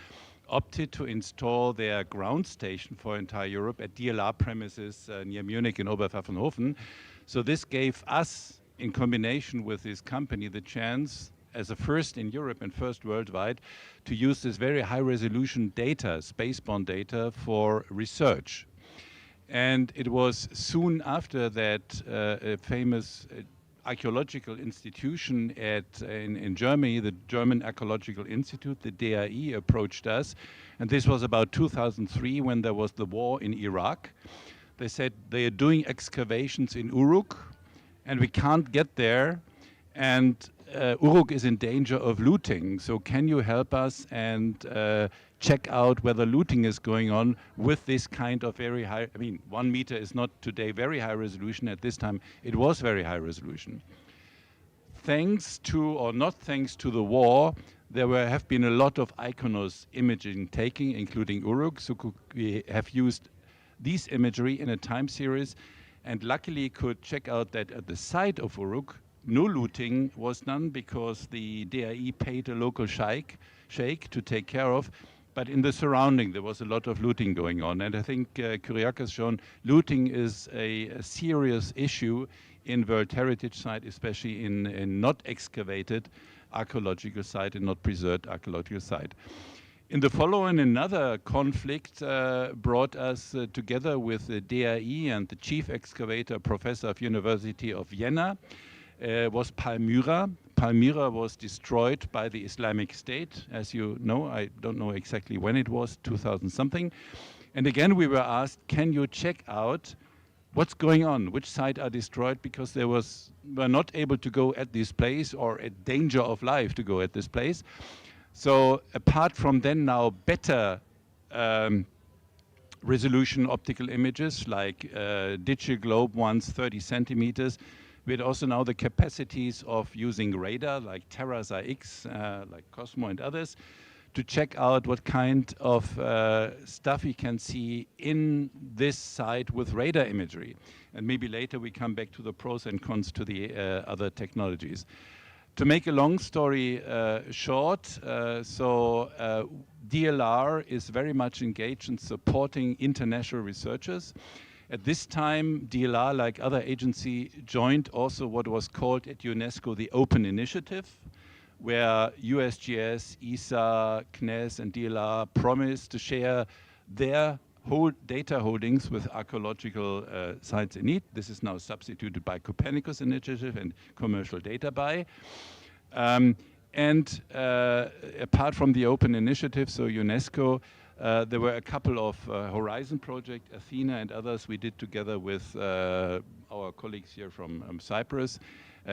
opted to install their ground station for entire Europe at DLR premises near Munich in Oberpfaffenhofen. So this gave us, in combination with this company, the chance, as a first in Europe and first worldwide, to use this very high-resolution data, spaceborne data, for research. And it was soon after that a famous archaeological institution in Germany, the German Archaeological Institute, the DAI, approached us. And this was about 2003 when there was the war in Iraq. They said they are doing excavations in Uruk and we can't get there. And Uruk is in danger of looting. So can you help us and check out whether looting is going on with this kind of very high, 1 meter is not today very high resolution. At this time, it was very high resolution. Thanks to, or not thanks to the war, there have been a lot of ICONOS imaging taking, including Uruk. So we have used these imagery in a time series and luckily could check out that at the site of Uruk, no looting was done because the DAI paid a local sheikh to take care of. But in the surrounding, there was a lot of looting going on. And I think Kyriakos shown looting is a serious issue in World Heritage Site, especially in not excavated archaeological site and not preserved archaeological site. In the following, another conflict brought us together with the DAI and the chief excavator, professor of University of Vienna, was Palmyra. Palmyra was destroyed by the Islamic State, as you know. I don't know exactly when it was, 2000 something. And again, we were asked, can you check out what's going on, which sites are destroyed, because were not able to go at this place or at danger of life to go at this place. So apart from then now better resolution optical images like digital globe ones 30 centimeters, we had also now the capacities of using radar like TerraSAR X, like Cosmo and others, to check out what kind of stuff we can see in this site with radar imagery. And maybe later we come back to the pros and cons to the other technologies. To make a long story short, DLR is very much engaged in supporting international researchers. At this time, DLR, like other agencies, joined also what was called at UNESCO the Open Initiative, where USGS, ESA, CNES, and DLR promised to share their whole data holdings with archaeological sites in need. This is now substituted by Copernicus Initiative and Commercial Data Buy. Apart from the Open Initiative, so UNESCO, there were a couple of Horizon project, Athena and others we did together with our colleagues here from Cyprus,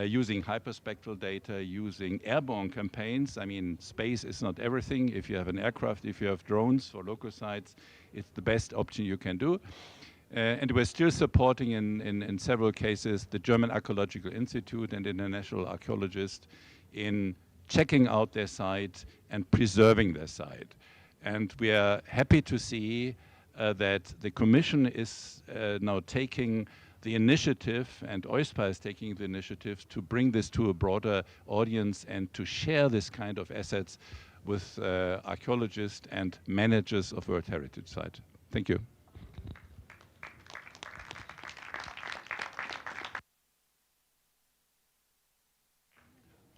using hyperspectral data, using airborne campaigns. I mean, space is not everything. If you have an aircraft, if you have drones for local sites, it's the best option you can do. And we're still supporting in several cases the German Archaeological Institute and international archaeologists in checking out their site and preserving their site. And we are happy to see that the Commission is now taking the initiative, and OISPA is taking the initiative to bring this to a broader audience and to share this kind of assets with archaeologists and managers of World Heritage Site. Thank you.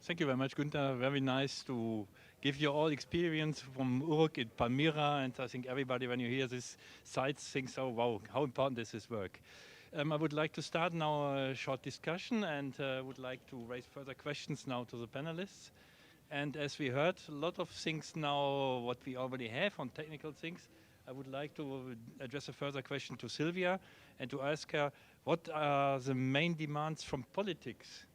Thank you very much, Günther. Very nice to give you all experience from Uruk in Palmyra, and I think everybody, when you hear these sites, thinks, oh wow, how important is this work. I would like to start now a short discussion and would like to raise further questions now to the panelists. And as we heard, a lot of things now what we already have on technical things. I would like to address a further question to Sylvia and to ask her, what are the main demands from politics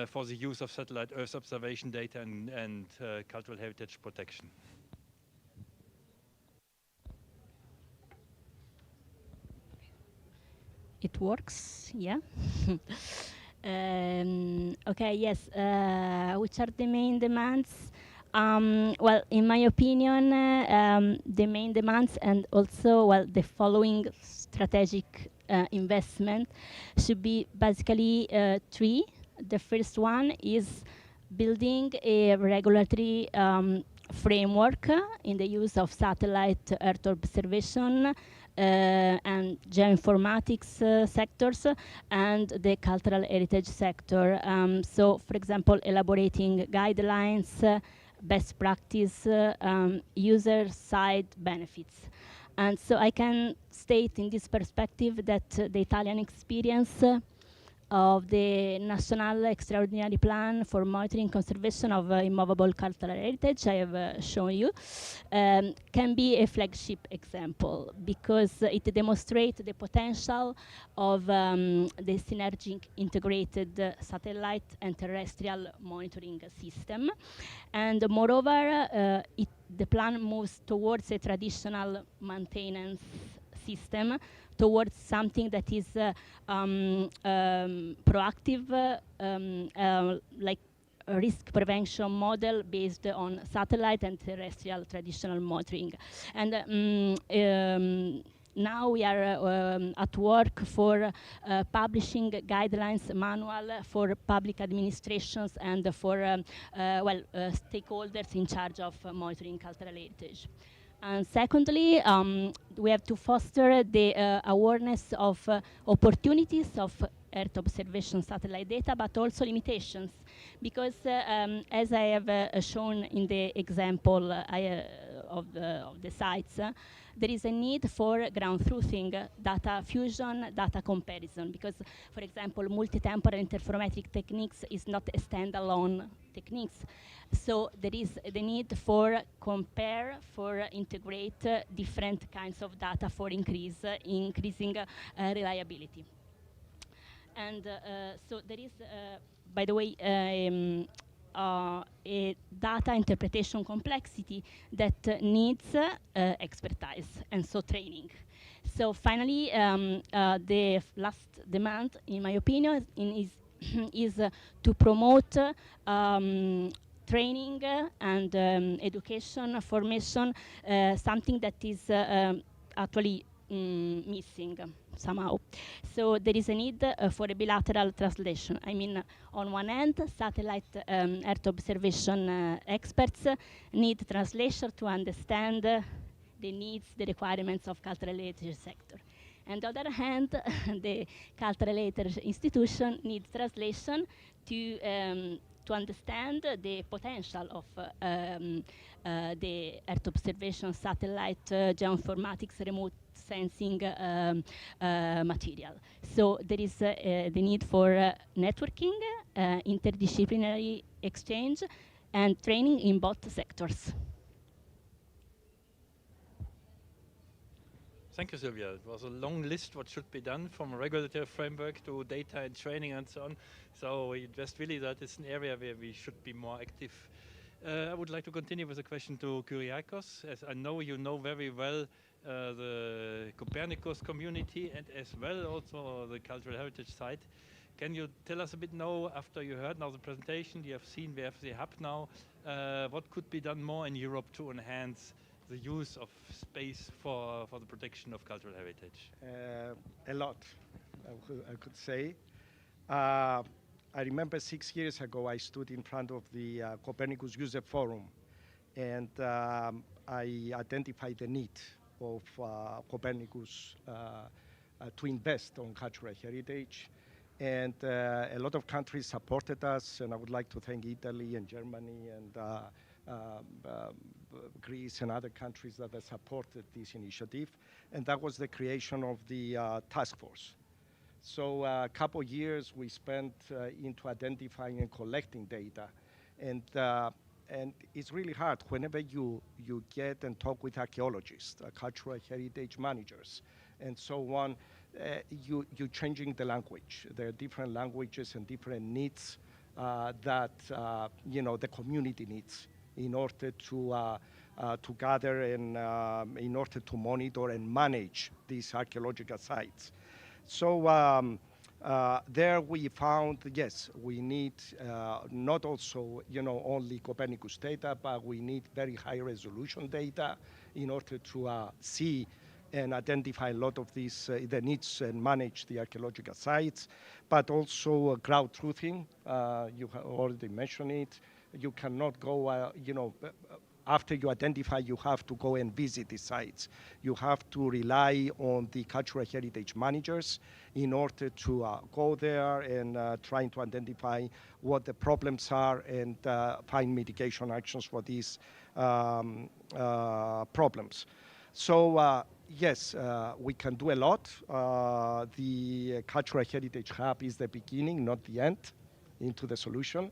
for the use of satellite Earth observation data and cultural heritage protection?
It works, yeah. Okay, yes. Which are the main demands? Well, in my opinion, the main demands and also, well, the following strategic investment should be basically three. The first one is building a regulatory framework in the use of satellite Earth observation and geoinformatics sectors and the cultural heritage sector. So, for example, elaborating guidelines, best practice, user side benefits. And so I can state in this perspective that the Italian experience of the National Extraordinary Plan for Monitoring Conservation of Immovable Cultural Heritage I have shown you can be a flagship example because it demonstrates the potential of the synergic integrated satellite and terrestrial monitoring system. And moreover, the plan moves towards a traditional maintenance system towards something that is proactive, like a risk prevention model based on satellite and terrestrial traditional monitoring. And now we are at work for publishing guidelines manual for public administrations and for stakeholders in charge of monitoring cultural heritage. And secondly, we have to foster the awareness of opportunities of Earth observation satellite data, but also limitations. Because as I have shown in the example of the sites, there is a need for ground truthing, data fusion, data comparison. Because, for example, multi-temporal interferometric techniques is not a standalone techniques. So there is the need for compare, for integrate different kinds of data for increasing reliability. And so there is, by the way, a data interpretation complexity that needs expertise and so training. So finally, the last demand, in my opinion, is to promote training and education, formation, something that is actually missing somehow. So there is a need for a bilateral translation. I mean, on one hand, satellite Earth observation experts need translation to understand the needs, the requirements of cultural heritage sector. And on the other hand, the cultural heritage institution needs translation to understand the potential of the Earth observation satellite geoinformatics remote sensing material. So there is the need for networking, interdisciplinary exchange, and training in both sectors.
Thank you, Sylvia. It was a long list what should be done from a regulatory framework to data and training and so on. So it just really that is an area where we should be more active. I would like to continue with a question to Kyriakos, as I know you know very well the Copernicus community and as well also the cultural heritage side. Can you tell us a bit now, after you heard now the presentation, you have seen we have the hub now, what could be done more in Europe to enhance the use of space for the protection of cultural heritage?
A lot, I could say. I remember 6 years ago, I stood in front of the Copernicus User Forum, and I identified the need of Copernicus to invest on cultural heritage. And a lot of countries supported us, and I would like to thank Italy and Germany and Greece and other countries that have supported this initiative. And that was the creation of the task force. So a couple years we spent into identifying and collecting data. And it's really hard whenever you get and talk with archaeologists, cultural heritage managers, and so on, you're changing the language. There are different languages and different needs that the community needs in order to gather and in order to monitor and manage these archaeological sites. So there we found, yes, we need not also, only Copernicus data, but we need very high resolution data in order to see and identify a lot of these the needs and manage the archaeological sites, but also ground truthing. You have already mentioned it. You cannot go, after you identify, you have to go and visit the sites. You have to rely on the cultural heritage managers in order to go there and trying to identify what the problems are and find mitigation actions for these problems. So yes, we can do a lot. The Cultural Heritage Hub is the beginning, not the end, into the solution.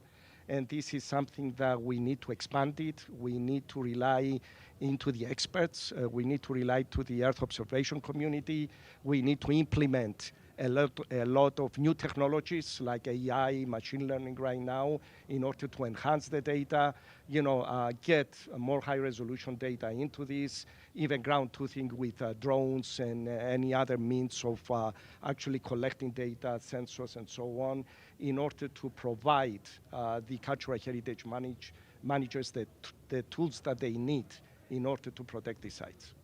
And this is something that we need to expand it. We need to rely into the experts. We need to rely to the Earth observation community. We need to implement a lot of new technologies like AI, machine learning right now in order to enhance the data, get more high resolution data into this, even ground truthing with drones and any other means of actually collecting data, sensors and so on, in order to provide the cultural heritage managers the tools that they need in order to protect these sites.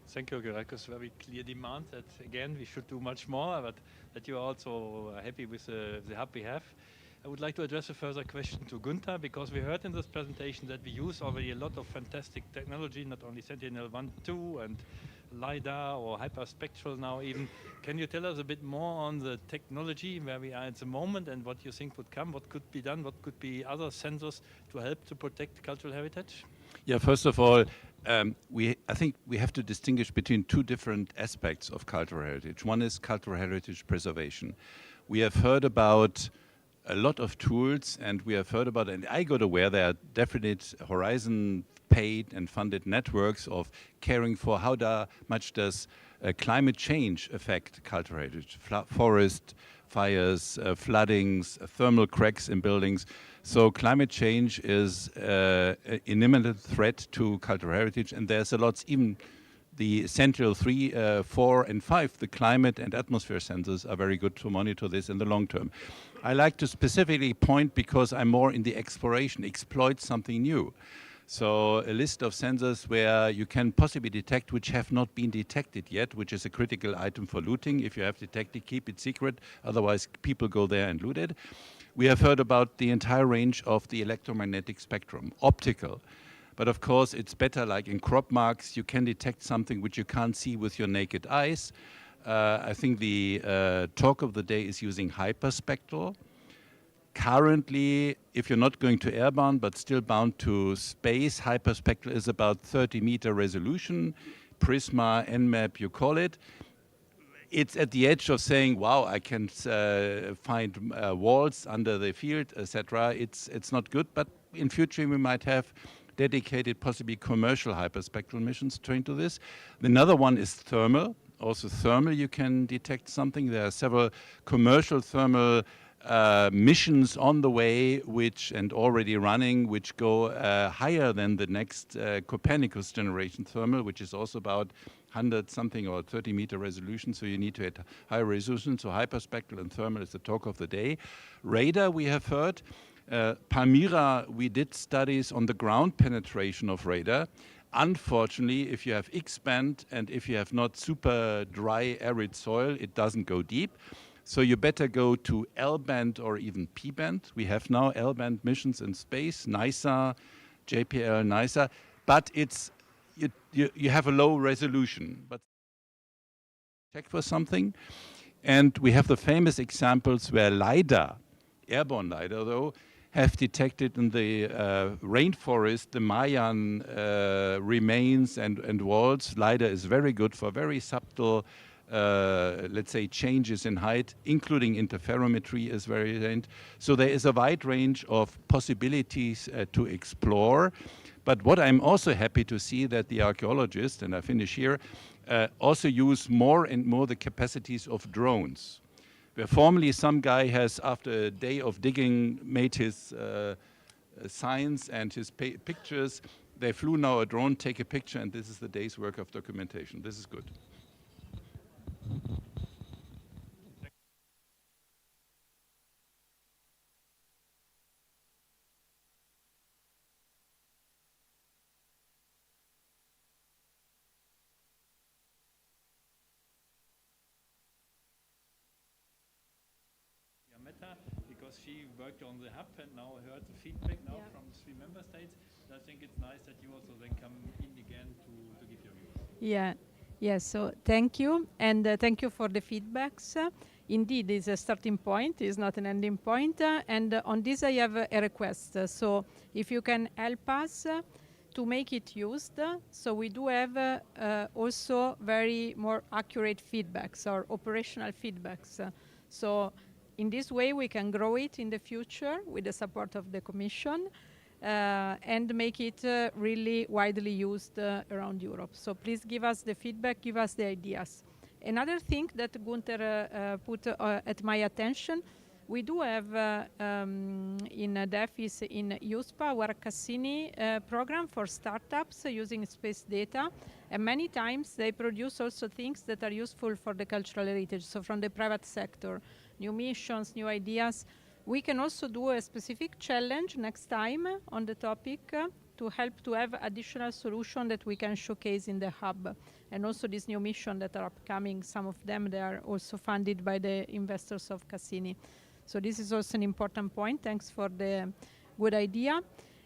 Thank you, Kyriakos. Very clear demand that, again, we should do much more, but that you are also happy with the hub we have. I would like to address a further question to Gunther, because we heard in this presentation that we use already a lot of fantastic technology, not only Sentinel-1, 2, and LiDAR or hyperspectral now even. Can you tell us a bit more on the technology, where we are at the moment, and what you think would come, what could be done, what could be other sensors to help to protect cultural heritage?
Yeah, first of all, I think we have to distinguish between two different aspects of cultural heritage. One is cultural heritage preservation. We have heard about a lot of tools, and we have heard about, and I got aware there are definite Horizon paid and funded networks of caring for how much does climate change affect cultural heritage, forest fires, floodings, thermal cracks in buildings. So climate change is an imminent threat to cultural heritage, and there's a lot, even the Sentinel 3, 4 and 5, the climate and atmosphere sensors are very good to monitor this in the long term. I like to specifically point, because I'm more in the exploration, exploit something new. So a list of sensors where you can possibly detect which have not been detected yet, which is a critical item for looting. If you have detected, keep it secret, otherwise people go there and loot it. We have heard about the entire range of the electromagnetic spectrum, optical. But of course, it's better, like in crop marks, you can detect something which you can't see with your naked eyes. I think the talk of the day is using hyperspectral. Currently, if you're not going to airbound but still bound to space, hyperspectral is about 30-meter resolution. Prisma, NMAP, you call it. It's at the edge of saying, wow, I can find walls under the field, etc. It's not good, but in future we might have dedicated, possibly commercial hyperspectral missions trained to this. Another one is thermal. Also thermal, you can detect something. There are several commercial thermal missions on the way, and already running, which go higher than the next Copernicus generation thermal, which is also about 100 something or 30-meter resolution. So you need to hit higher resolution. So hyperspectral and thermal is the talk of the day. Radar, we have heard. Palmyra, we did studies on the ground penetration of radar. Unfortunately, if you have X-band and if you have not super dry, arid soil, it doesn't go deep. So you better go to L-band or even P-band. We have now L-band missions in space, NISA, JPL, NISA, but you have a low resolution. But check for something. And we have the famous examples where LiDAR, airborne LiDAR though, have detected in the rainforest the Mayan remains and walls. LiDAR is very good for very subtle, let's say, changes in height, including interferometry is very important. So there is a wide range of possibilities to explore. But what I'm also happy to see that the archaeologists, and I finish here, also use more and more the capacities of drones. Where formerly some guy has, after a day of digging, made his signs and his pictures, they flew now a drone, take a picture, and this is the day's work of documentation. This is good.
she worked on the hub and now heard the feedback now from the 3 member states. I think it's nice that you also then come in again to give your views.
Yeah. Yes, so thank you, and thank you for the feedbacks. Indeed, it's a starting point, it's not an ending point. And on this, I have a request. So if you can help us to make it used. So we do have also very more accurate feedbacks or operational feedbacks. So in this way, we can grow it in the future with the support of the Commission. And make it really widely used around Europe. So please give us the feedback, give us the ideas. Another thing that Gunther put at my attention, we do have in DEFIS in USPA our Cassini program for startups using space data. And many times they produce also things that are useful for the cultural heritage, so from the private sector, new missions, new ideas. We can also do a specific challenge next time on the topic to help to have additional solution that we can showcase in the hub. And also this new mission that are upcoming, some of them, they are also funded by the investors of Cassini. So this is also an important point. Thanks for the good idea.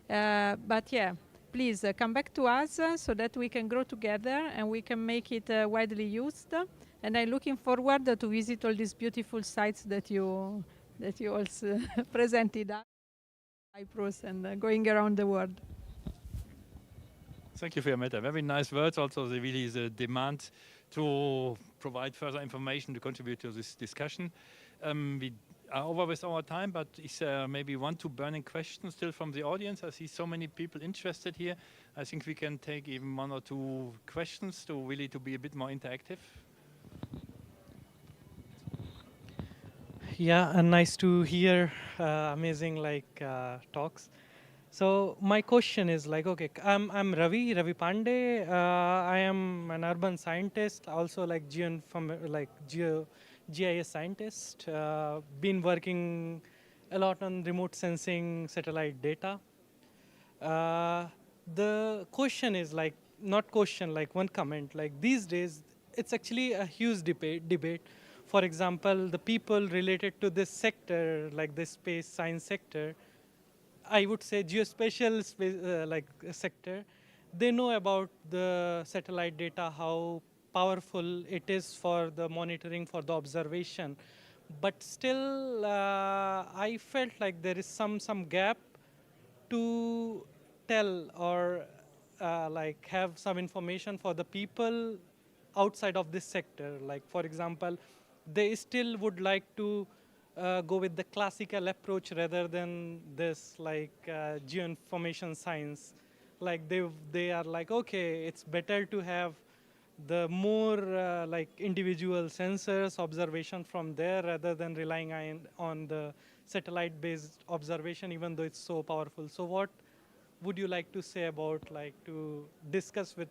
But yeah, please come back to us so that we can grow together and we can make it widely used. And I'm looking forward to visit all these beautiful sites that you also presented us, Cyprus and going around the world.
Thank you for your matter. Very nice words. Also, really the demand to provide further information to contribute to this discussion. We are over with our time, but is there maybe 1, 2 burning questions still from the audience? I see so many people interested here. I think we can take even 1 or 2 questions to really to be a bit more interactive.
Yeah, and nice to hear amazing talks. So my question is okay, I'm Ravi Pandey. I am an urban scientist, also GIS scientist. Been working a lot on remote sensing satellite data. The question is not question, one comment. These days, it's actually a huge debate. For example, the people related to this sector, like the space science sector, I would say geospatial space, sector, they know about the satellite data, how powerful it is for the monitoring, for the observation. But still, I felt like there is some gap to tell or have some information for the people outside of this sector. For example, they still would like to go with the classical approach rather than this geoinformation science. They are okay, it's better to have the more individual sensors observation from there rather than relying on the satellite-based observation, even though it's so powerful. So what would you like to say about to discuss with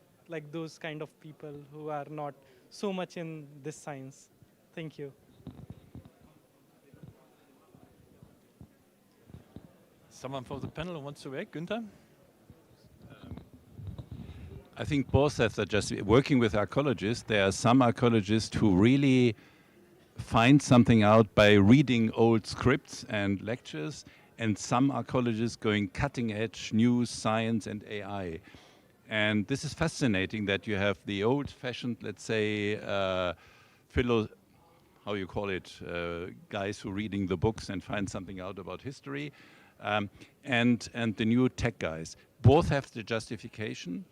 those kind of people who are not so much in this science? Thank you.
Someone from the panel who wants to react? Günther?
I think both sets are just working with archaeologists. There are some archaeologists who really find something out by reading old scripts and lectures, and some archaeologists going cutting edge news, science, and AI. And this is fascinating that you have the old-fashioned, let's say, how you call it, guys who are reading the books and find something out about history, and the new tech guys. Both have the justification.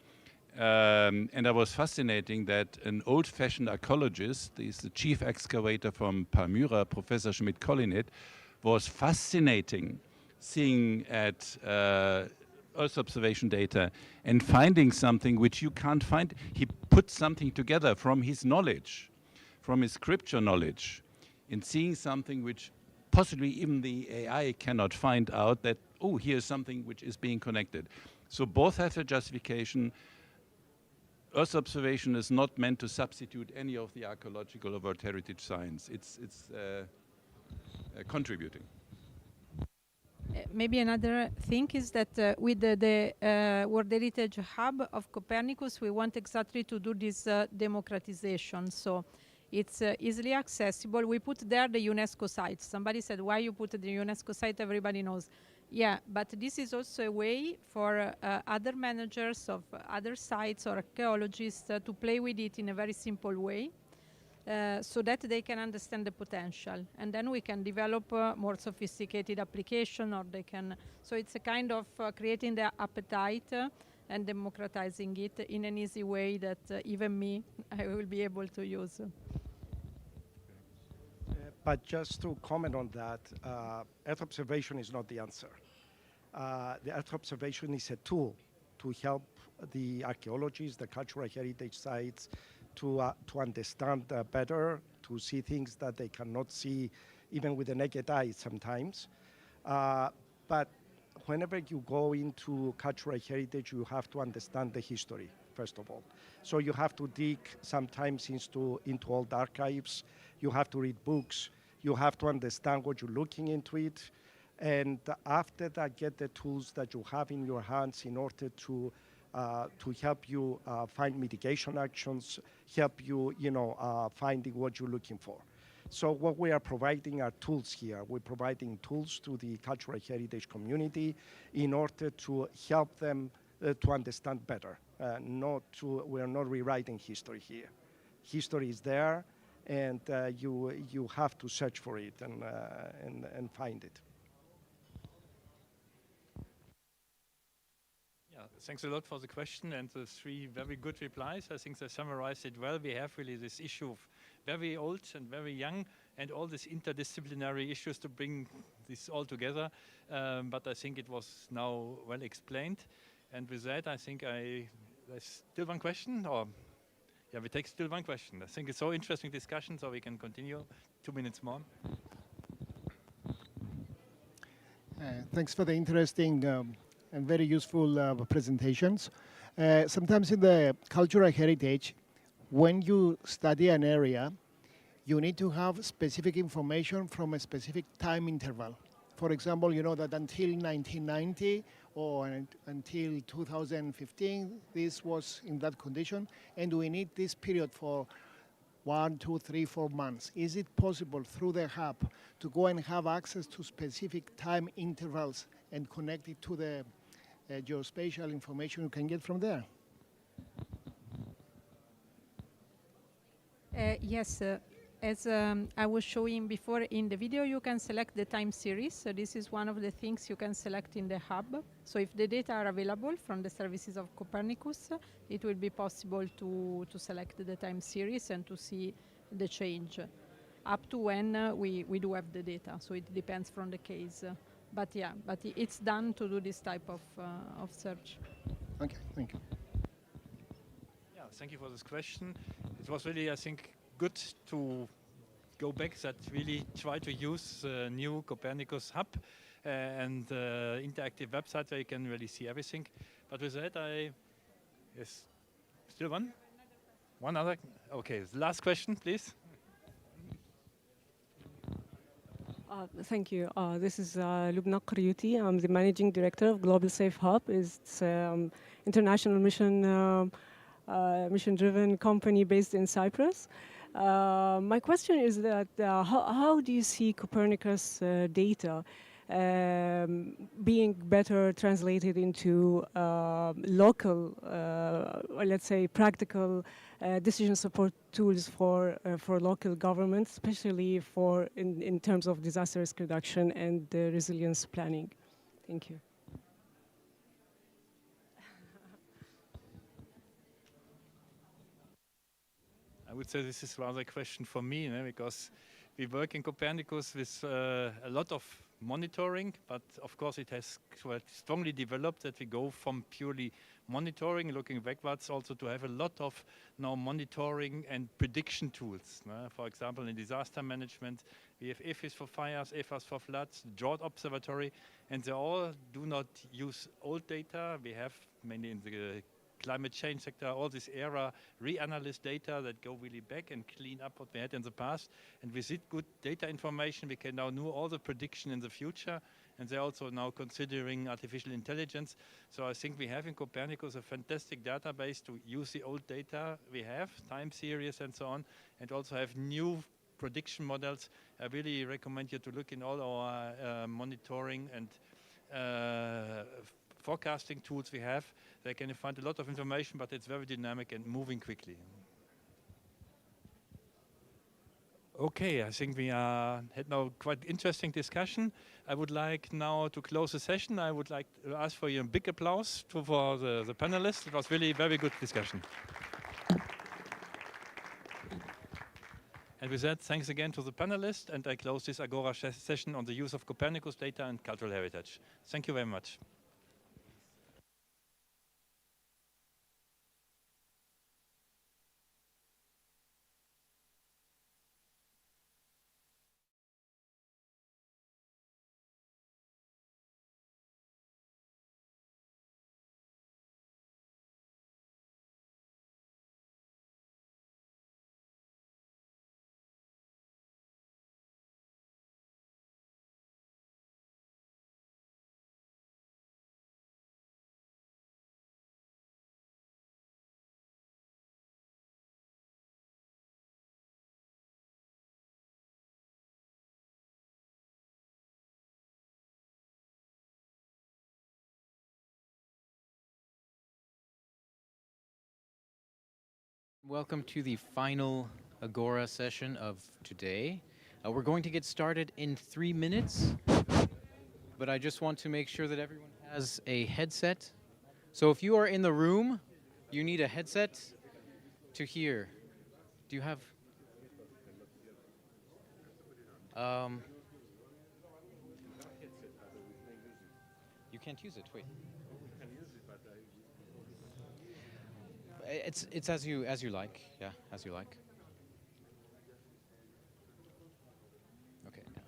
And I was fascinating that an old-fashioned archaeologist, he's the chief excavator from Palmyra, Professor Schmidt-Collinet, was fascinating seeing at Earth observation data and finding something which you can't find. He put something together from his knowledge, from his scripture knowledge, in seeing something which possibly even the AI cannot find out, that, oh, here's something which is being connected. So both have a justification. Earth observation is not meant to substitute any of the archaeological or World Heritage science. It's contributing.
Maybe another thing is that with the World Heritage Hub of Copernicus, we want exactly to do this democratization. So It's easily accessible. We put there the UNESCO site. Somebody said, why you put the UNESCO site? Everybody knows. Yeah, but this is also a way for other managers of other sites or archaeologists to play with it in a very simple way. So that they can understand the potential, and then we can develop more sophisticated application, or they can. So it's a kind of creating the appetite and democratizing it in an easy way that even me, I will be able to use.
But just to comment on that, Earth observation is not the answer. The Earth observation is a tool to help the archaeologists, the cultural heritage sites, to understand better, to see things that they cannot see even with the naked eye sometimes. But whenever you go into cultural heritage, you have to understand the history, first of all. So you have to dig sometimes into old archives, you have to read books, you have to understand what you're looking into it, and after that, get the tools that you have in your hands in order to help you find mitigation actions, help you, finding what you're looking for. So what we are providing are tools here. We're providing tools to the cultural heritage community in order to help them to understand better. We're not rewriting history here. History is there, and you have to search for it and find it.
Thanks a lot for the question and the three very good replies. I think they summarized it well. We have really this issue of very old and very young and all these interdisciplinary issues to bring this all together. But I think it was now well explained. And with that, I think there's still one question, or yeah, we take still one question. I think it's so interesting discussion, so we can continue 2 minutes more.
Thanks for the interesting and very useful presentations. Sometimes in the cultural heritage, when you study an area, you need to have specific information from a specific time interval. For example, you know that until 1990 or until 2015, this was in that condition, and we need this period for 1, 2, 3, 4 months. Is it possible through the hub to go and have access to specific time intervals and connect it to the geospatial information you can get from there?
Yes, as I was showing before in the video, you can select the time series. So this is one of the things you can select in the hub. So if the data are available from the services of Copernicus, it will be possible to select the time series and to see the change up to when we do have the data. So it depends from the case. But yeah, it's done to do this type of search.
Okay, thank you.
Yeah, thank you for this question. It was really, I think, good to go back that really try to use new Copernicus Hub and interactive website where you can really see everything. But with that, yes, still one? One other? Okay, the last question, please.
Thank you. This is Lubna Qaryuti. I'm the managing director of Global Safe Hub. It's international mission-driven company based in Cyprus. My question is that how do you see Copernicus data being better translated into local, or let's say practical decision support tools for local governments, especially in terms of disaster risk reduction and resilience planning? Thank you.
I would say this is rather a question for me, because we work in Copernicus with a lot of monitoring, but of course it has quite strongly developed that we go from purely monitoring, looking backwards, also to have a lot of now monitoring and prediction tools. For example, in disaster management, we have EFIS for fires, EFAS for floods, drought observatory, and they all do not use old data. We have mainly in the climate change sector, all this era, reanalyze data that go really back and clean up what we had in the past. And with it good data information, we can now know all the prediction in the future. and they're also now considering artificial intelligence. So I think we have in Copernicus a fantastic database to use the old data we have, time series and so on, and also have new prediction models. I really recommend you to look in all our monitoring and forecasting tools we have. They can find a lot of information, but it's very dynamic and moving quickly. Okay, I think we had now quite interesting discussion. I would like now to close the session. I would like to ask for you a big applause for the panelists. It was really a very good discussion. And with that, thanks again to the panelists, and I close this Agora session on the use of Copernicus data and cultural heritage. Thank you very much.
Welcome to the final Agora session of today. We're going to get started in 3 minutes, but I just want to make sure that everyone has a headset. So if you are in the room, you need a headset to hear. Do you have? You can't use it. Wait. It's as you like. Yeah, as you like. Okay. Yeah.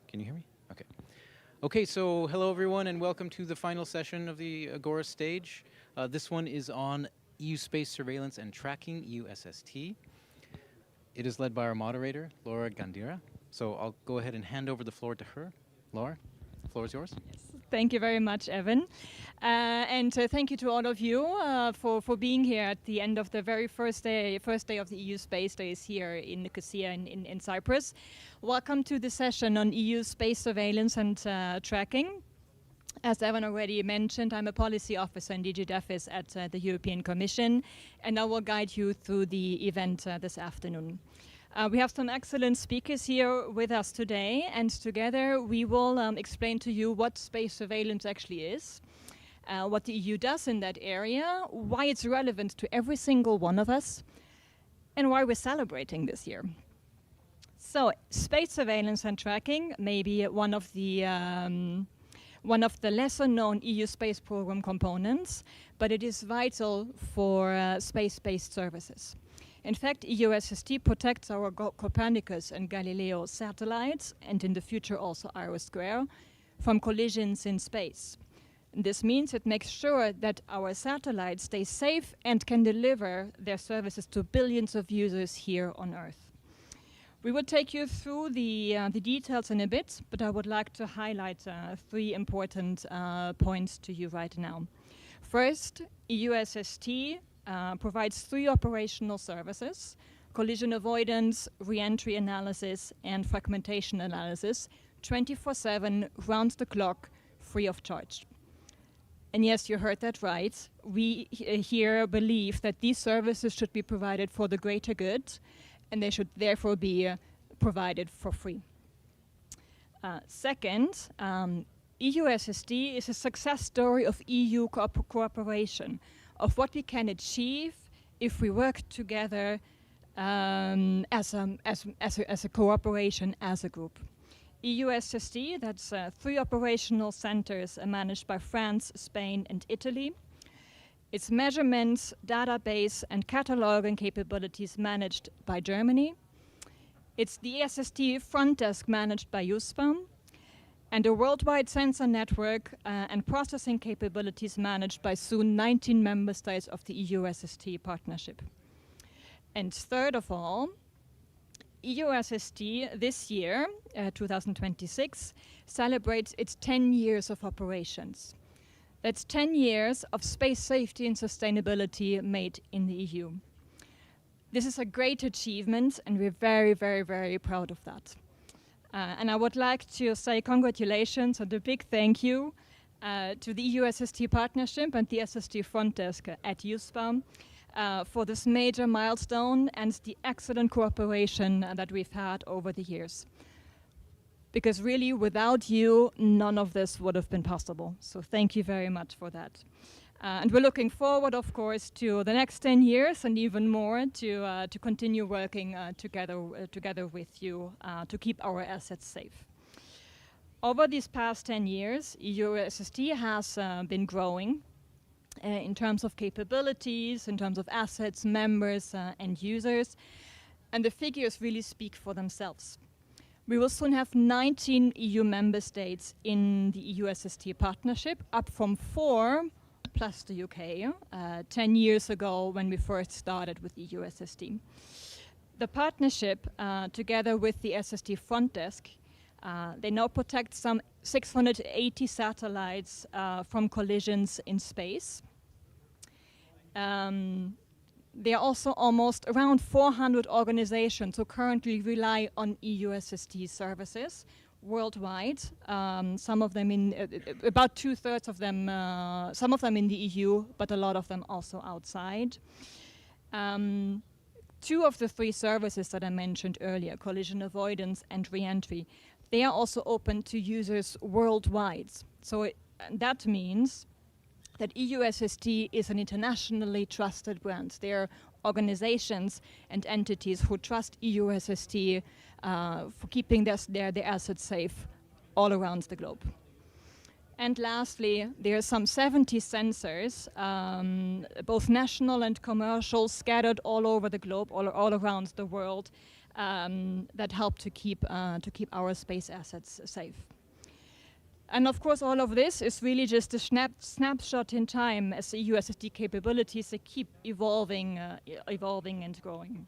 Can you hear me? Okay. Okay, so hello everyone and welcome to the final session of the Agora stage. This one is on EU space surveillance and tracking, EUSST. It is led by our moderator, Laura Gandira. So I'll go ahead and hand over the floor to her. Laura, the floor is yours.
Thank you very much, Evan. And thank you to all of you for being here at the end of the very first day of the EU Space Days here in Nicosia in Cyprus. Welcome to the session on EU space surveillance and tracking. As Evan already mentioned, I'm a policy officer in DG DEFIS at the European Commission, and I will guide you through the event this afternoon. We have some excellent speakers here with us today, and together we will explain to you what space surveillance actually is, what the EU does in that area, why it's relevant to every single one of us, and why we're celebrating this year. So, space surveillance and tracking may be one of the lesser known EU space program components, but it is vital for space-based services. In fact, EUSST protects our Copernicus and Galileo satellites, and in the future also Iris Square, from collisions in space. This means it makes sure that our satellites stay safe and can deliver their services to billions of users here on Earth. We will take you through the details in a bit, but I would like to highlight 3 important points to you right now. First, EUSST provides 3 operational services: collision avoidance, re-entry analysis, and fragmentation analysis, 24/7, round the clock, free of charge. And yes, you heard that right. We here believe that these services should be provided for the greater good, and they should therefore be provided for free. Second, EUSST is a success story of EU cooperation, of what we can achieve if we work together as a cooperation, as a group. EUSST, that's 3 operational centers managed by France, Spain, and Italy. Its measurements, database, and cataloging capabilities managed by Germany. It's the SST front desk managed by USPAM, and a worldwide sensor network and processing capabilities managed by soon 19 member states of the EUSST partnership. And third of all, EUSST this year, 2026, celebrates its 10 years of operations. That's 10 years of space safety and sustainability made in the EU. This is a great achievement, and we're very, very, very proud of that. And I would like to say congratulations and a big thank you to the EUSST partnership and the SST front desk at USPAM for this major milestone and the excellent cooperation that we've had over the years. Because really, without you, none of this would have been possible. So thank you very much for that. And we're looking forward, of course, to the next 10 years and even more to continue working together with you to keep our assets safe. Over these past 10 years, EUSST has been growing in terms of capabilities, in terms of assets, members, and users. And the figures really speak for themselves. We will soon have 19 EU member states in the EUSST partnership, up from 4 plus the UK 10 years ago when we first started with EUSST. The partnership, together with the SST front desk, they now protect some 680 satellites from collisions in space. There are also almost around 400 organizations who currently rely on EUSST services worldwide. Some of them in about 2/3 of them, some of them in the EU, but a lot of them also outside. 2 of the 3 services that I mentioned earlier, collision avoidance and re-entry, they are also open to users worldwide. So that means that EUSST is an internationally trusted brand. There are organizations and entities who trust EUSST for keeping their assets safe all around the globe. And lastly, there are some 70 sensors, both national and commercial, scattered all over the globe, all around the world, that help to keep our space assets safe. And of course, all of this is really just a snapshot in time as the EUSST capabilities keep evolving and growing.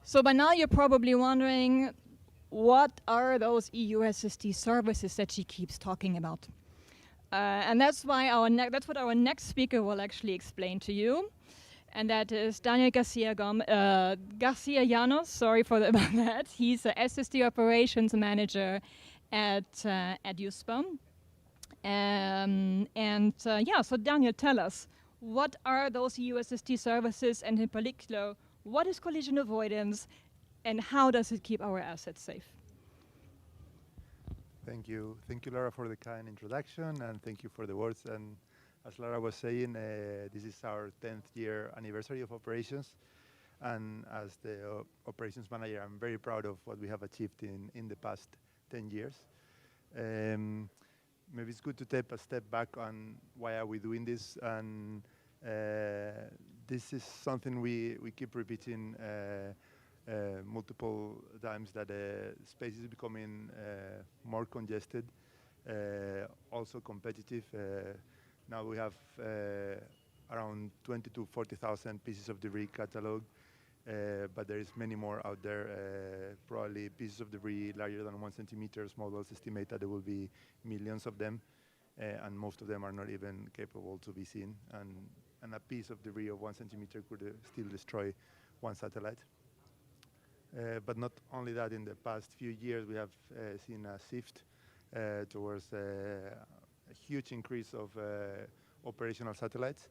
So by now you're probably wondering, what are those EUSST services that she keeps talking about? And that's what our next speaker will actually explain to you. And that is Daniel Garcia Llanos. Sorry about that. He's a SST operations manager at USPAM. So Daniel, tell us, what are those EUSST services, and in particular, what is collision avoidance, and how does it keep our assets safe?
Thank you, Lara, for the kind introduction, and thank you for the words. And as Lara was saying, this is our 10th year anniversary of operations. And as the operations manager, I'm very proud of what we have achieved in the past 10 years. Maybe it's good to take a step back on why are we doing this. And this is something we keep repeating multiple times, that space is becoming more congested. also competitive. Now we have around 20 to 40,000 pieces of debris catalog, but there is many more out there. Probably pieces of debris larger than 1 centimeter. Models estimate that there will be millions of them, and most of them are not even capable to be seen. And a piece of debris of 1 centimeter could still destroy one satellite. But not only that, in the past few years we have seen a shift towards a huge increase of operational satellites.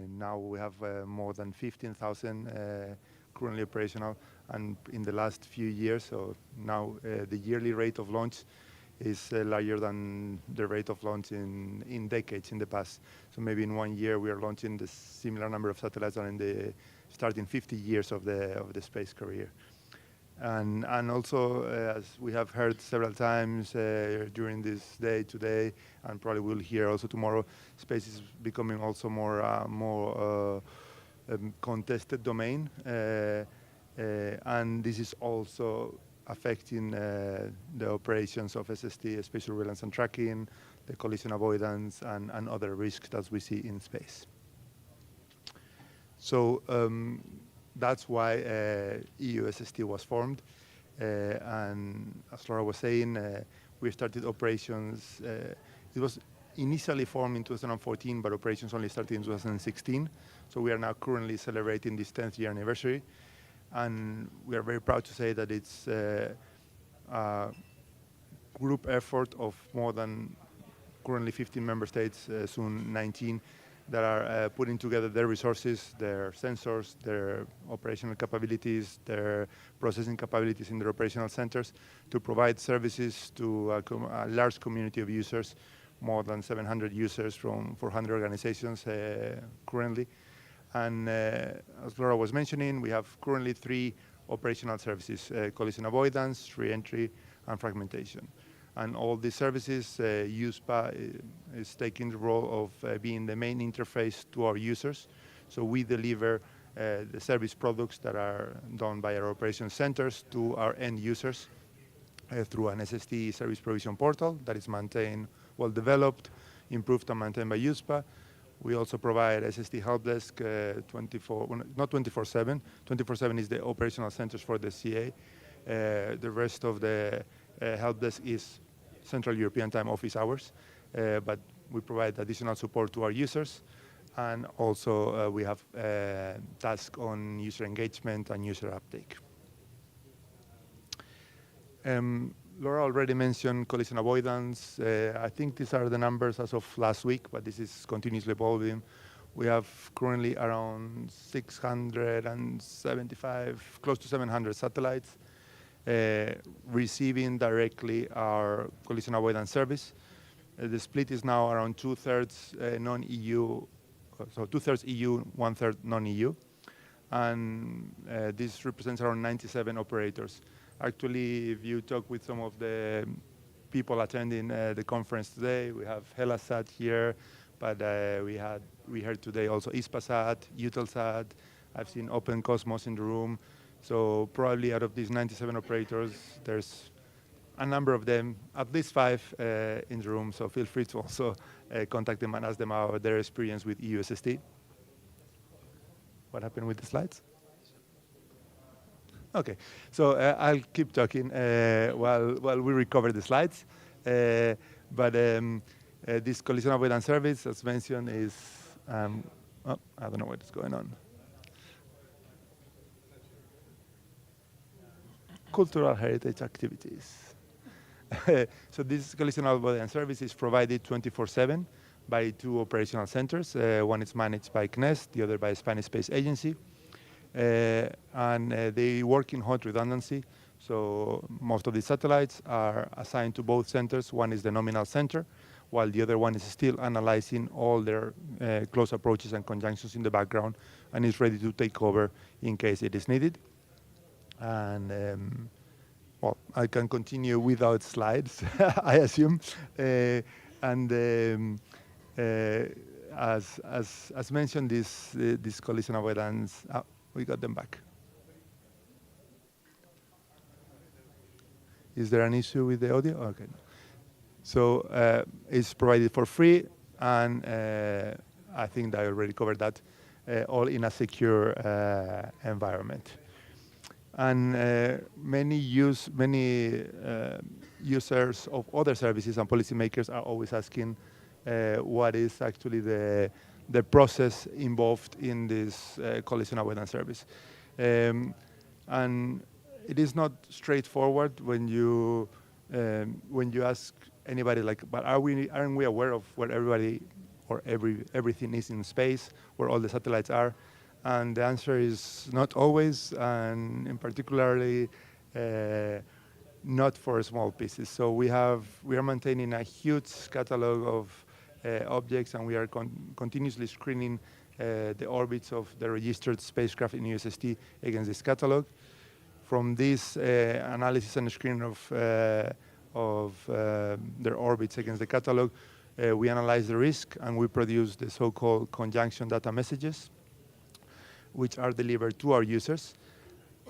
Now we have more than 15,000 currently operational, and in the last few years, so now the yearly rate of launch is larger than the rate of launch in decades in the past. So maybe in 1 year we are launching the similar number of satellites than in the starting 50 years of the space career. And also, as we have heard several times during this day today, and probably we'll hear also tomorrow, space is becoming also more contested domain, and this is also affecting the operations of SST, spatial surveillance and tracking, the collision avoidance, and other risks that we see in space. So that's why EUSST was formed. And as Laura was saying, we started operations. It was initially formed in 2014, but operations only started in 2016. So we are now currently celebrating this 10th year anniversary. And we are very proud to say that it's a group effort of more than currently 15 member states, soon 19, that are putting together their resources, their sensors, their operational capabilities, their processing capabilities in their operational centers to provide services to a large community of users, more than 700 users from 400 organizations currently. And as Laura was mentioning, we have currently 3 operational services: collision avoidance, re-entry, and fragmentation. And all these services, USPA is taking the role of being the main interface to our users. So we deliver the service products that are done by our operation centers to our end users through an SST service provision portal that is maintained, well developed, improved and maintained by USPA. We also provide SST help desk not 24/7. 24/7 is the operational centers for the CA. The rest of the help desk is Central European Time office hours, but we provide additional support to our users. And also we have tasks on user engagement and user uptake. Laura already mentioned collision avoidance. I think these are the numbers as of last week, but this is continuously evolving. We have currently around 675, close to 700 satellites receiving directly our collision avoidance service. The split is now around 2/3 non-EU, so 2/3 EU, 1/3 non-EU. And this represents around 97 operators. Actually, if you talk with some of the people attending the conference today, we have Helasat here, but we heard today also Ispasat, Eutelsat. I've seen Open Cosmos in the room. So probably out of these 97 operators, there's a number of them, at least 5 in the room. So feel free to also contact them and ask them about their experience with EUSST. What happened with the slides? Okay, so I'll keep talking while we recover the slides. But this collision avoidance service, as mentioned, is, I don't know what is going on. Cultural heritage activities. So this collision avoidance service is provided 24/7 by 2 operational centers. One is managed by CNES, the other by Spanish Space Agency. And they work in hot redundancy. So most of the satellites are assigned to both centers. One is the nominal center, while the other one is still analyzing all their close approaches and conjunctions in the background, and is ready to take over in case it is needed. And well, I can continue without slides, I assume. As mentioned, this collision avoidance, we got them back. Is there an issue with the audio? Okay. So it's provided for free, and I think that I already covered that, all in a secure environment. And many users of other services and policymakers are always asking what is actually the process involved in this collision avoidance service. And it is not straightforward when you ask anybody, like, but aren't we aware of where everybody or everything is in space, where all the satellites are? And the answer is not always, and in particularly not for small pieces. So we are maintaining a huge catalog of objects, and we are continuously screening the orbits of the registered spacecraft in USST against this catalog. From this analysis and screening of their orbits against the catalog, we analyze the risk, and we produce the so-called conjunction data messages, which are delivered to our users.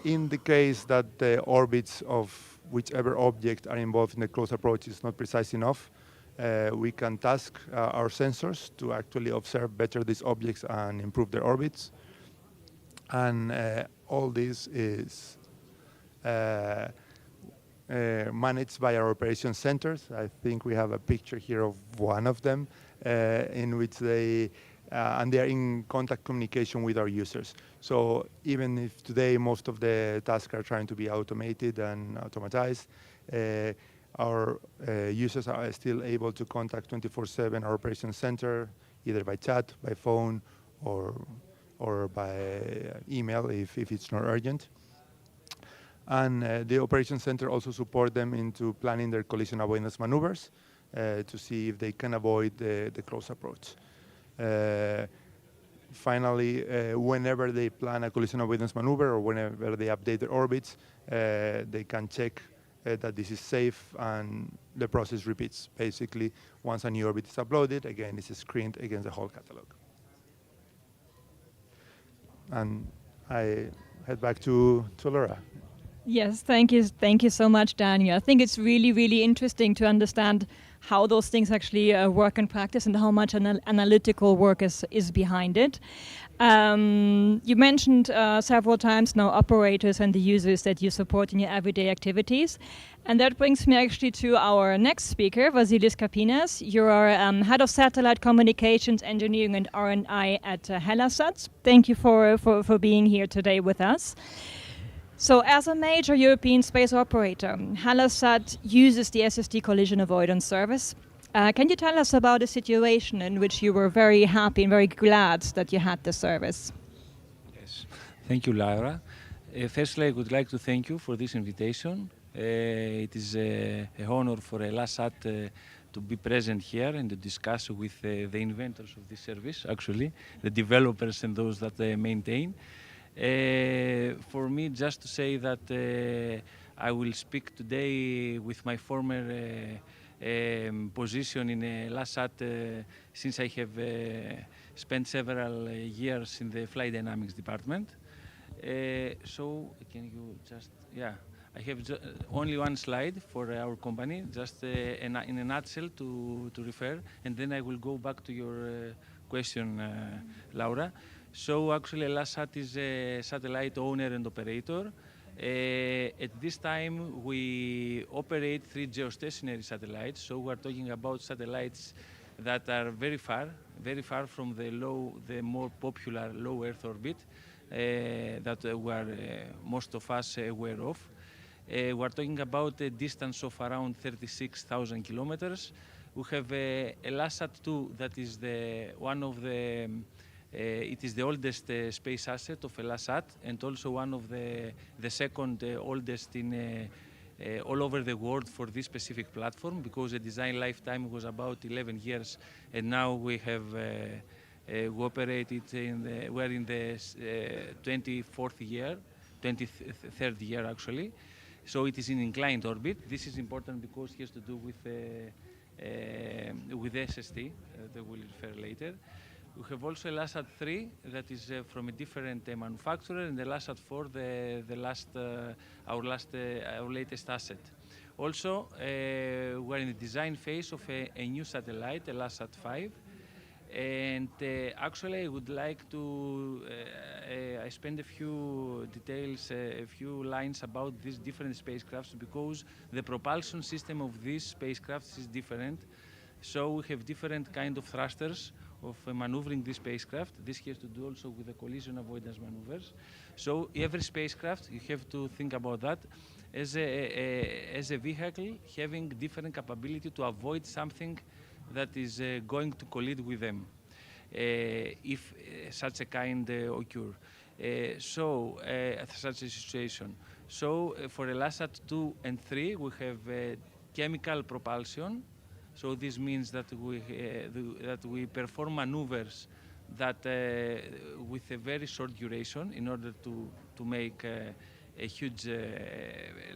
In the case that the orbits of whichever object are involved in the close approach is not precise enough, we can task our sensors to actually observe better these objects and improve their orbits. And all this is managed by our operations centers. I think we have a picture here of one of them, in which they are in contact communication with our users. So even if today most of the tasks are trying to be automated and automatized, our users are still able to contact 24/7 our operations center, either by chat, by phone, or by email if it's not urgent. And the operations center also support them into planning their collision avoidance maneuvers to see if they can avoid the close approach. Finally, whenever they plan a collision avoidance maneuver or whenever they update their orbits, they can check that this is safe, and the process repeats. Basically, once a new orbit is uploaded, again, it's screened against the whole catalog. And I head back to Laura.
Yes, thank you so much, Daniel. I think it's really, really interesting to understand how those things actually work in practice and how much analytical work is behind it. You mentioned several times now operators and the users that you support in your everyday activities. And that brings me actually to our next speaker, Vasilis Kapinas. You're Head of Satellite Communications Engineering and R&I at Helasat. Thank you for being here today with us. So as a major European space operator, Helasat uses the SST collision avoidance service. Can you tell us about a situation in which you were very happy and very glad that you had the service?
Yes, thank you, Laura. Firstly, I would like to thank you for this invitation. It is an honor for Helasat to be present here and to discuss with the inventors of this service, actually, the developers and those that they maintain. For me, just to say that I will speak today with my former position in Helasat, since I have spent several years in the flight dynamics department. So can you just, yeah, I have only one slide for our company, just in a nutshell to refer, and then I will go back to your question, Laura. So actually Helasat is a satellite owner and operator. At this time we operate 3 geostationary satellites, so we're talking about satellites that are very far from the more popular low Earth orbit that most of us aware of. We're talking about a distance of around 36,000 kilometers. We have Helasat 2, that is it is the oldest space asset of Helasat, and also one of the second oldest in all over the world for this specific platform, because the design lifetime was about 11 years, and now we have we operated we're in the 23rd year actually. So it is in inclined orbit. This is important because it has to do with SST that we'll refer later. We have also Helasat 3 that is from a different manufacturer, and Helasat 4, our latest asset. Also, we're in the design phase of a new satellite, a LASAT 5. And actually, I would like to I spend a few details, a few lines about these different spacecrafts because the propulsion system of these spacecrafts is different. So we have different kind of thrusters of maneuvering this spacecraft. This has to do also with the collision avoidance maneuvers. So every spacecraft, you have to think about that as a vehicle having different capability to avoid something that is going to collide with them if such a kind occur. Such a situation. So for LASAT 2 and 3, we have chemical propulsion. So this means that we perform maneuvers that with a very short duration in order to make a huge,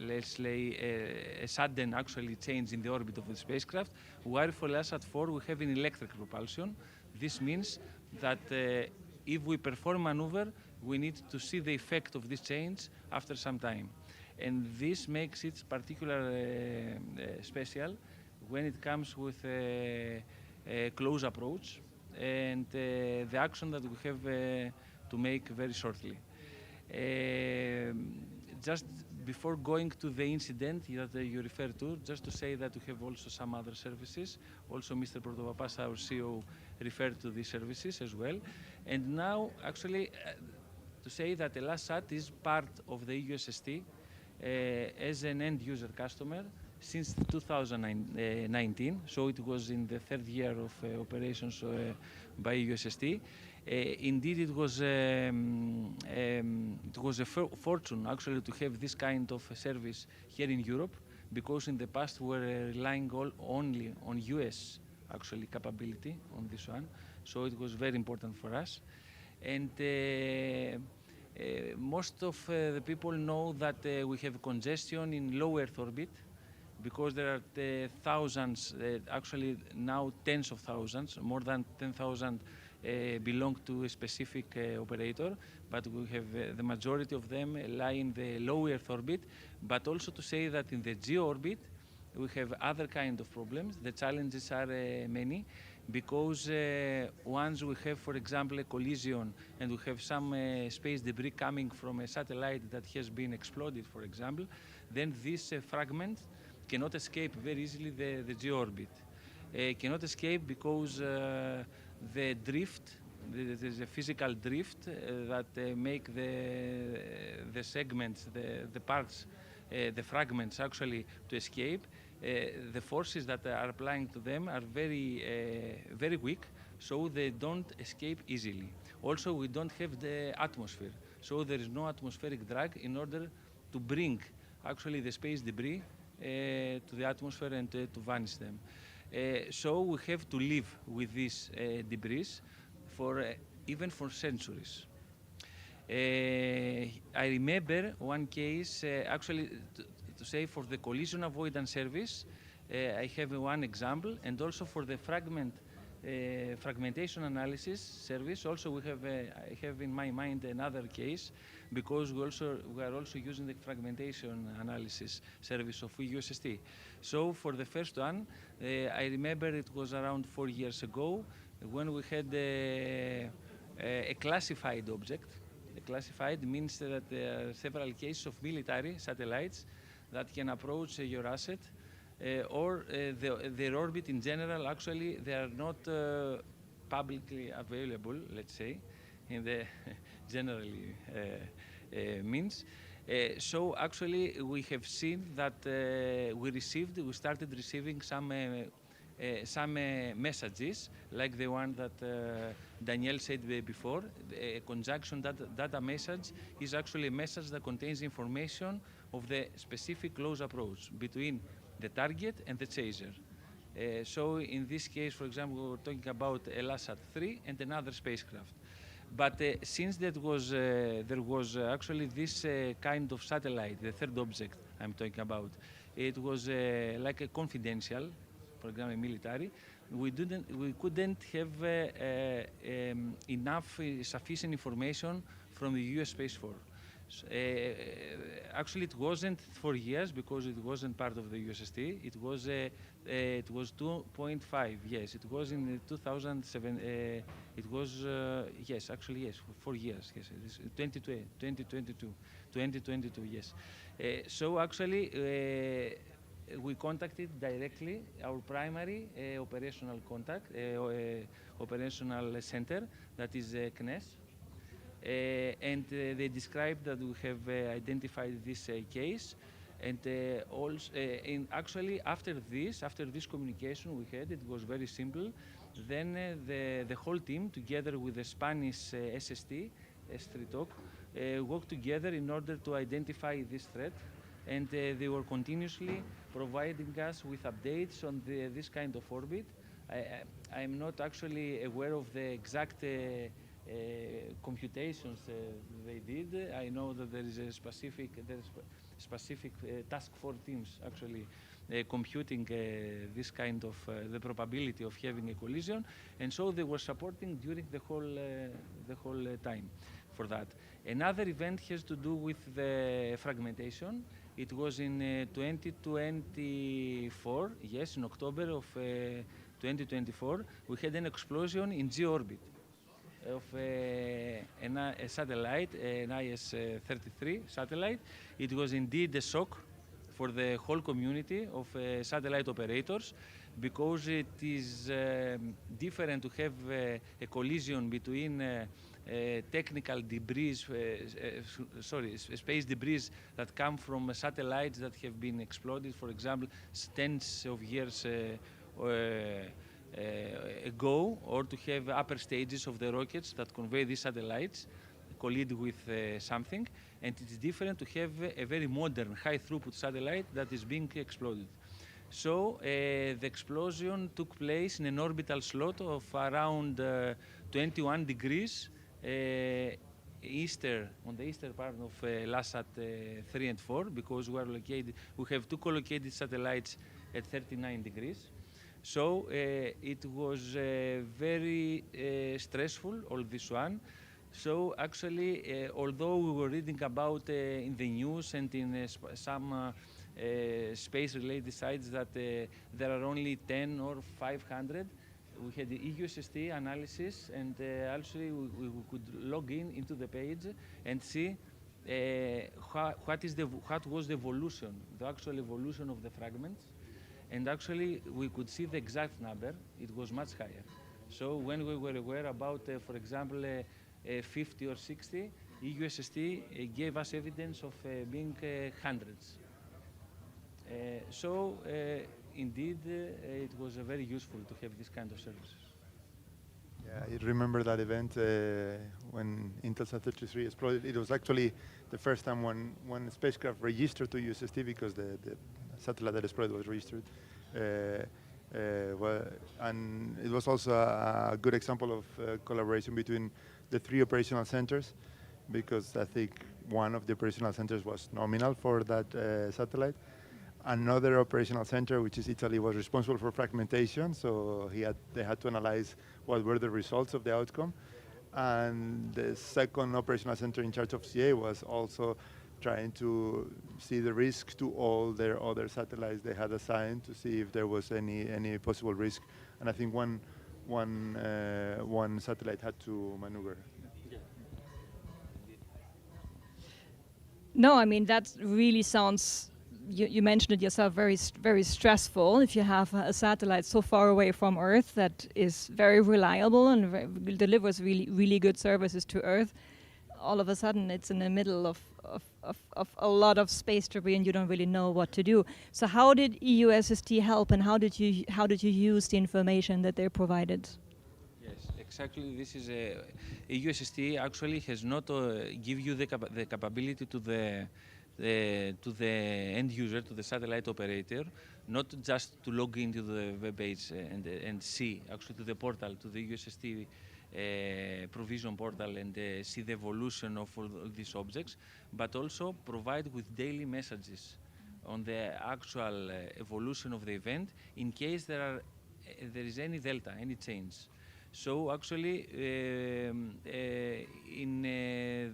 let's say, a sudden actually change in the orbit of the spacecraft. While for LASAT 4 we have an electric propulsion. This means that if we perform maneuver, we need to see the effect of this change after some time. And this makes it particularly special when it comes with a close approach and the action that we have to make very shortly. Just before going to the incident that you referred to, just to say that we have also some other services. Also, Mr. Protopapas, our CEO, referred to these services as well. And now, actually, to say that LASAT is part of the USST as an end user customer since 2019, so it was in the third year of operations by USST. Indeed, it was a fortune actually to have this kind of service here in Europe, because in the past we were relying only on US actually capability on this one, so it was very important for us. And most of the people know that we have congestion in low Earth orbit, because there are thousands, actually now tens of thousands, more than 10,000 belong to a specific operator, but we have the majority of them lie in the low Earth orbit. But also to say that in the geo orbit, we have other kind of problems. The challenges are many, because once we have, for example, a collision and we have some space debris coming from a satellite that has been exploded, for example, then this fragment cannot escape very easily the geo orbit. Cannot escape because the drift, there's a physical drift that make the segments, the parts, the fragments actually to escape. The forces that are applying to them are very weak, so they don't escape easily. Also, we don't have the atmosphere, so there is no atmospheric drag in order to bring actually the space debris to the atmosphere and to vanish them. So we have to live with these debris for even for centuries. I remember one case, actually, to say for the collision avoidance service, I have one example, and also for the fragmentation analysis service. Also, I have in my mind another case, because we are also using the fragmentation analysis service of USST. So for the first one, I remember it was around 4 years ago when we had a classified object. Classified means that there are several cases of military satellites that can approach your asset, or their orbit in general. Actually, they are not publicly available, let's say, in the generally means. So actually, we have seen that we started receiving some messages like the one that Daniel said before. A conjunction data message is actually a message that contains information of the specific close approach between the target and the chaser. So in this case, for example, we're talking about LASAT 3 and another spacecraft. But since there was actually this kind of satellite, the third object I'm talking about, it was like a confidential, for example, military. We couldn't have enough sufficient information from the US Space Force. Actually, it wasn't 4 years because it wasn't part of the USST. It was 2.5. Yes, it was in 2007. It was yes, actually yes, 4 years. Yes, it is 2022. Yes. So actually, we contacted directly our primary operational contact, operational center, that is CNES. And they described that we have identified this case, and also, actually after this communication we had, it was very simple. Then the whole team, together with the Spanish SST, S3TOC, worked together in order to identify this threat, and they were continuously providing us with updates on this kind of orbit. I'm not actually aware of the exact computations they did. I know that there is a specific task force teams actually computing this kind of the probability of having a collision, and so they were supporting during the whole time for that. Another event has to do with the fragmentation. It was in 2024, yes, in October of 2024, we had an explosion in G-orbit of a satellite, an IS-33 satellite. It was indeed a shock for the whole community of satellite operators, because it is different to have a collision between technical debris, space debris that come from satellites that have been exploded, for example, tens of years ago, or to have upper stages of the rockets that convey these satellites collide with something, and it's different to have a very modern, high throughput satellite that is being exploded. So the explosion took place in an orbital slot of around 21 degrees on the eastern part of LASAT 3 and 4, because we have two collocated satellites at 39 degrees. So it was very stressful, all this one. So actually, although we were reading about in the news and in some space-related sites that there are only 10 or 500, we had the EUSST analysis, and actually we could log into the page and see what was the evolution, the actual evolution of the fragments. And actually, we could see the exact number. It was much higher. So when we were aware about, for example, 50 or 60, EUSST gave us evidence of being hundreds. So indeed, it was very useful to have this kind of services.
Yeah, I remember that event when Intelsat 33 exploded. It was actually the first time one spacecraft registered to USST, because the satellite that exploded was registered. And it was also a good example of collaboration between the three operational centers, because I think one of the operational centers was nominal for that satellite. Another operational center, which is Italy, was responsible for fragmentation, so they had to analyze what were the results of the outcome. And the second operational center in charge of CA was also trying to see the risk to all their other satellites they had assigned, to see if there was any possible risk. And I think one satellite had to maneuver.
No, I mean, that really sounds, you mentioned it yourself, very stressful. If you have a satellite so far away from Earth that is very reliable and delivers really good services to Earth, all of a sudden it's in the middle of a lot of space debris and you don't really know what to do. So how did EUSST help, and how did you use the information that they provided?
Yes, exactly. This is EUSST actually has not give you the capability to the end user, to the satellite operator, not just to log into the web page and see, actually, to the portal, to the EUSST provision portal, and see the evolution of all these objects, but also provide with daily messages on the actual evolution of the event in case there is any delta, any change. So actually,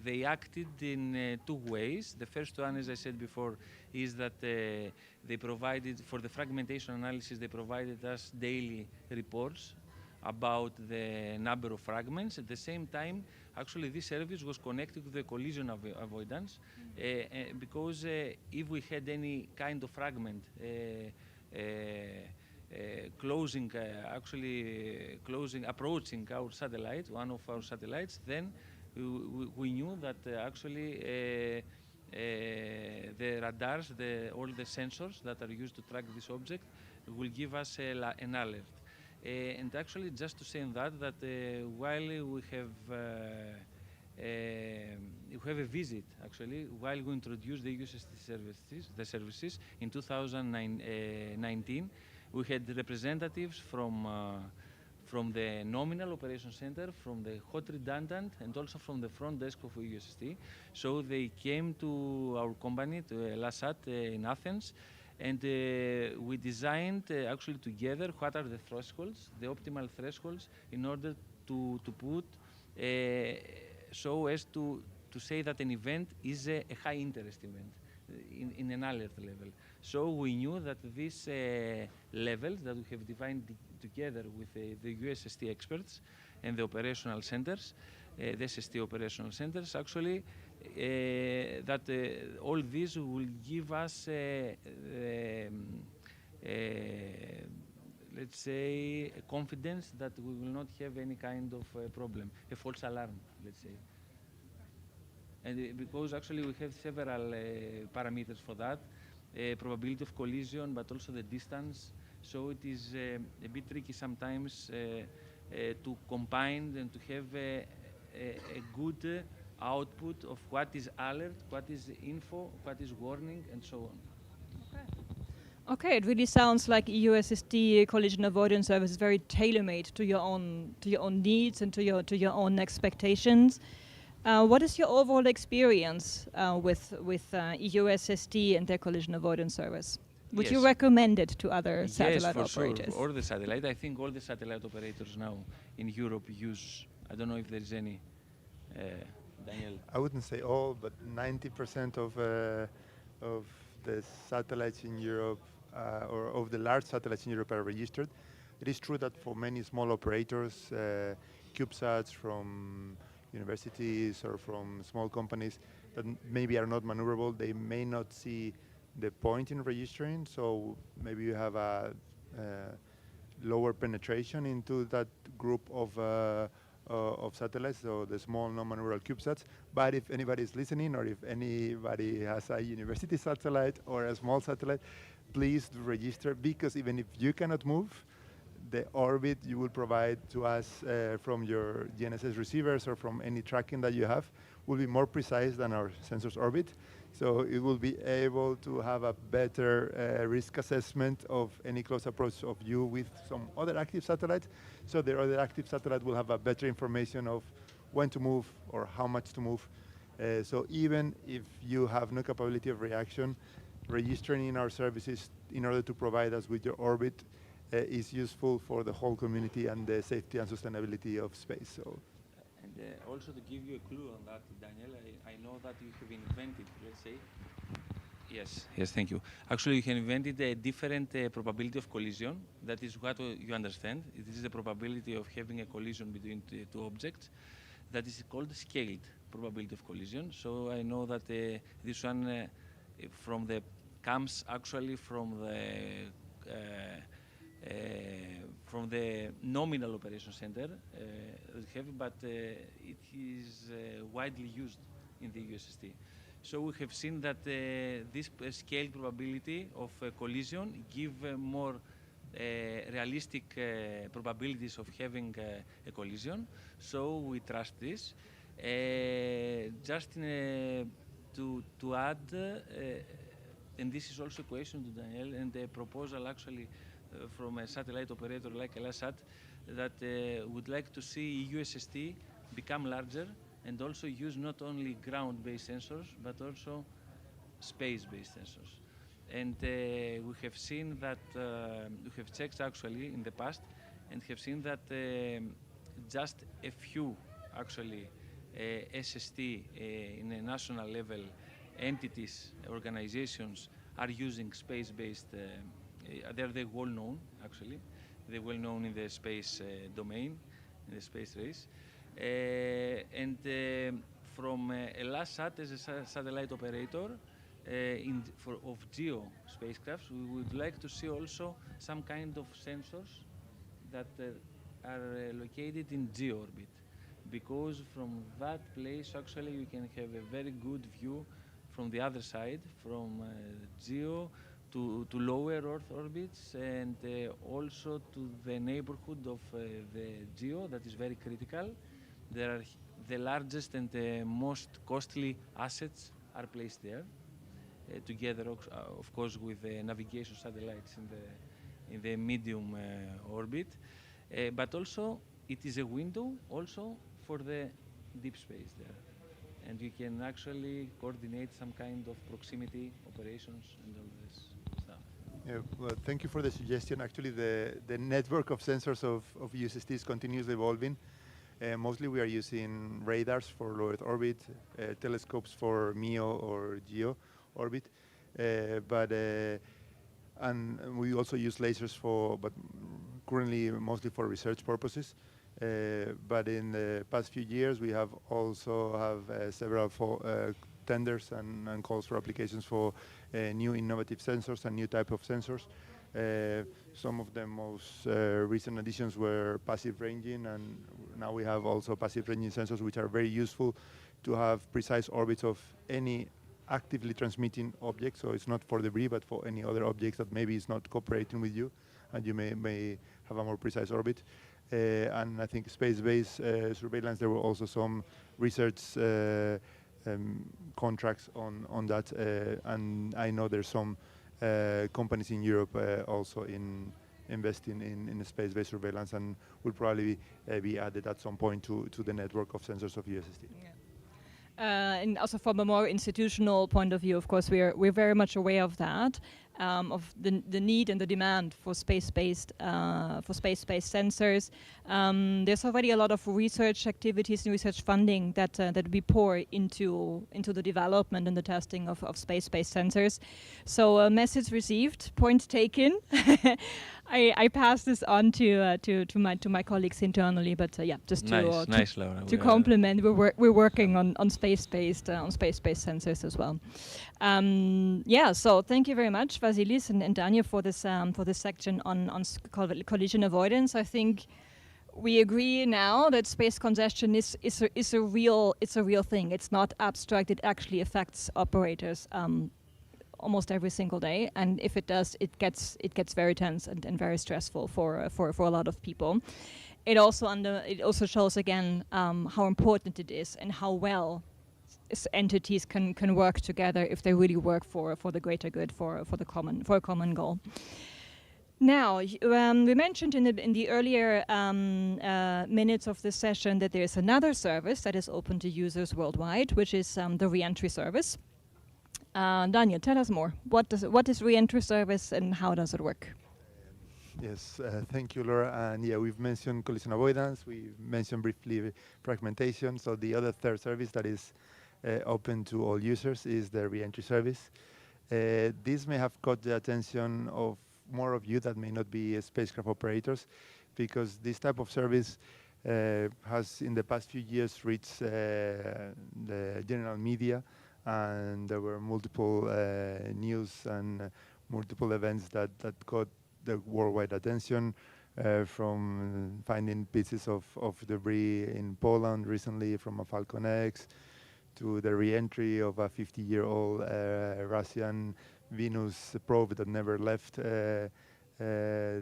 they acted in two ways. The first one, as I said before, is that they provided, for the fragmentation analysis, they provided us daily reports about the number of fragments. At the same time, actually, this service was connected to the collision avoidance because if we had any kind of fragment approaching our satellite, one of our satellites, then we knew that the radars, all the sensors that are used to track this object will give us an alert. And actually, just to say that while we have a visit, actually, while we introduced the USST services in 2019, we had representatives from the nominal operation center, from the hot redundant, and also from the front desk of USST. So they came to our company, to LASAT in Athens, and we designed actually together what are the thresholds, the optimal thresholds, in order to put so as to say that an event is a high interest event in an alert level. So we knew that these levels that we have defined together with the USST experts and the operational centers, the SST operational centers, actually that all this will give us let's say a confidence that we will not have any kind of problem, a false alarm, let's say. And because actually we have several parameters for that, probability of collision, but also the distance. So it is a bit tricky sometimes to combine and to have a good output of what is alert, what is info, what is warning, and so on.
Okay, it really sounds like EUSST collision avoidance service is very tailor-made to your own needs and to your own expectations. What is your overall experience with EUSST and their collision avoidance service? Would you recommend it to other satellite operators?
Yes, for sure. Or the satellite. I think all the satellite operators now in Europe use. I don't know if there is any. Daniel.
I wouldn't say all, but 90% of the satellites in Europe, or of the large satellites in Europe, are registered. It is true that for many small operators, CubeSats from universities or from small companies that maybe are not maneuverable, they may not see the point in registering. So maybe you have a lower penetration into that group of satellites, so the small non-maneuverable CubeSats. But if anybody is listening, or if anybody has a university satellite or a small satellite, please register, because even if you cannot move, the orbit you will provide to us from your GNSS receivers or from any tracking that you have will be more precise than our sensors orbit. So it will be able to have a better risk assessment of any close approach of you with some other active satellites. So the other active satellite will have a better information of when to move or how much to move. So even if you have no capability of reaction, registering in our services in order to provide us with your orbit is useful for the whole community and the safety and sustainability of space. So.
And also to give you a clue on that, Daniel, I know that you have invented, let's say, yes, thank you. Actually, you have invented a different probability of collision. That is what you understand. It is the probability of having a collision between two objects. That is called scaled probability of collision. So I know that this one comes actually from the nominal operation center, but it is widely used in the USST. So we have seen that this scaled probability of collision give more realistic probabilities of having a collision. So we trust this. Just to add, and this is also a question to Daniel, and a proposal actually from a satellite operator like LASAT, that would like to see USST become larger and also use not only ground-based sensors, but also space-based sensors. And we have seen that, we have checked actually in the past, and have seen that just a few, actually, SST in a national level entities, organizations are using space-based, they're well known, actually. They're well known in the space domain, in the space race. And from Elasat as a satellite operator of GEO spacecrafts, we would like to see also some kind of sensors that are located in GEO orbit, because from that place actually you can have a very good view from the other side, from GEO to lower Earth orbits, and also to the neighborhood of the GEO that is very critical. There are the largest and most costly assets are placed there, together of course with the navigation satellites in the medium orbit. But also it is a window also for the deep space there. And you can actually coordinate some kind of proximity operations and all this stuff.
Yeah, well, thank you for the suggestion. Actually, the network of sensors of USST is continuously evolving. Mostly we are using radars for low Earth orbit, telescopes for MEO or GEO orbit, and we also use lasers but currently mostly for research purposes. But in the past few years, we have also several tenders and calls for applications for new innovative sensors and new type of sensors. Some of the most recent additions were passive ranging, and now we have also passive ranging sensors which are very useful to have precise orbits of any actively transmitting object. So it's not for debris, but for any other objects that maybe is not cooperating with you, and you may have a more precise orbit. And I think space-based surveillance, there were also some research contracts on that, and I know there's some companies in Europe also investing in space-based surveillance, and will probably be added at some point to the network of sensors of USST.
Yeah. And also from a more institutional point of view, of course, we're very much aware of that, of the need and the demand for space-based sensors. There's already a lot of research activities and research funding that we pour into the development and the testing of space-based sensors. So message received, point taken. I pass this on to my colleagues internally, but yeah, just
nice, Laura.
To complement, we're working on space-based sensors as well. Yeah, so thank you very much, Vasilis and Daniel, for this section on collision avoidance. I think we agree now that space congestion is a real thing. It's not abstract. It actually affects operators almost every single day, and if it does, it gets very tense and very stressful for a lot of people. It also shows again how important it is and how well entities can work together if they really work for the greater good, for a common goal. Now, we mentioned in the earlier minutes of this session that there is another service that is open to users worldwide, which is the re-entry service. Daniel, tell us more. What is re-entry service and how does it work?
Yes, thank you, Laura. And yeah, we've mentioned collision avoidance. We mentioned briefly fragmentation. So the other third service that is open to all users is the re-entry service. This may have caught the attention of more of you that may not be spacecraft operators, because this type of service has in the past few years reached the general media, and there were multiple news and multiple events that got the worldwide attention, from finding pieces of debris in Poland recently from a Falcon X, to the re-entry of a 50-year-old Russian Venus probe that never left the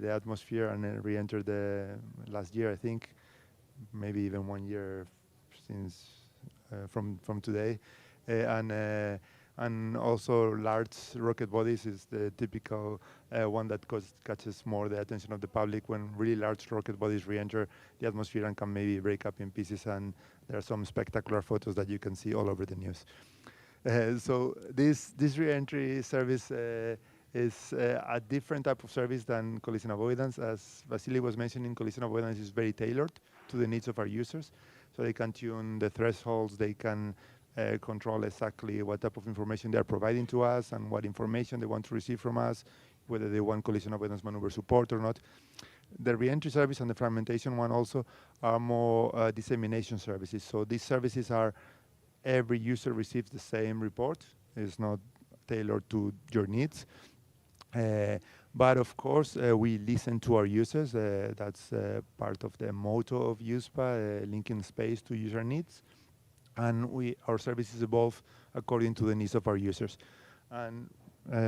atmosphere and re-entered last year, I think, maybe even 1 year since from today. And also large rocket bodies is the typical one that catches more the attention of the public, when really large rocket bodies re-enter the atmosphere and can maybe break up in pieces, and there are some spectacular photos that you can see all over the news. So this re-entry service is a different type of service than collision avoidance. As Vasily was mentioning, collision avoidance is very tailored to the needs of our users. So they can tune the thresholds, they can control exactly what type of information they are providing to us and what information they want to receive from us, whether they want collision avoidance maneuver support or not. The reentry service and the fragmentation one also are more dissemination services. So these services are every user receives the same report. It's not tailored to your needs. But of course, we listen to our users. That's part of the motto of USPA, linking space to user needs. And our services evolve according to the needs of our users. And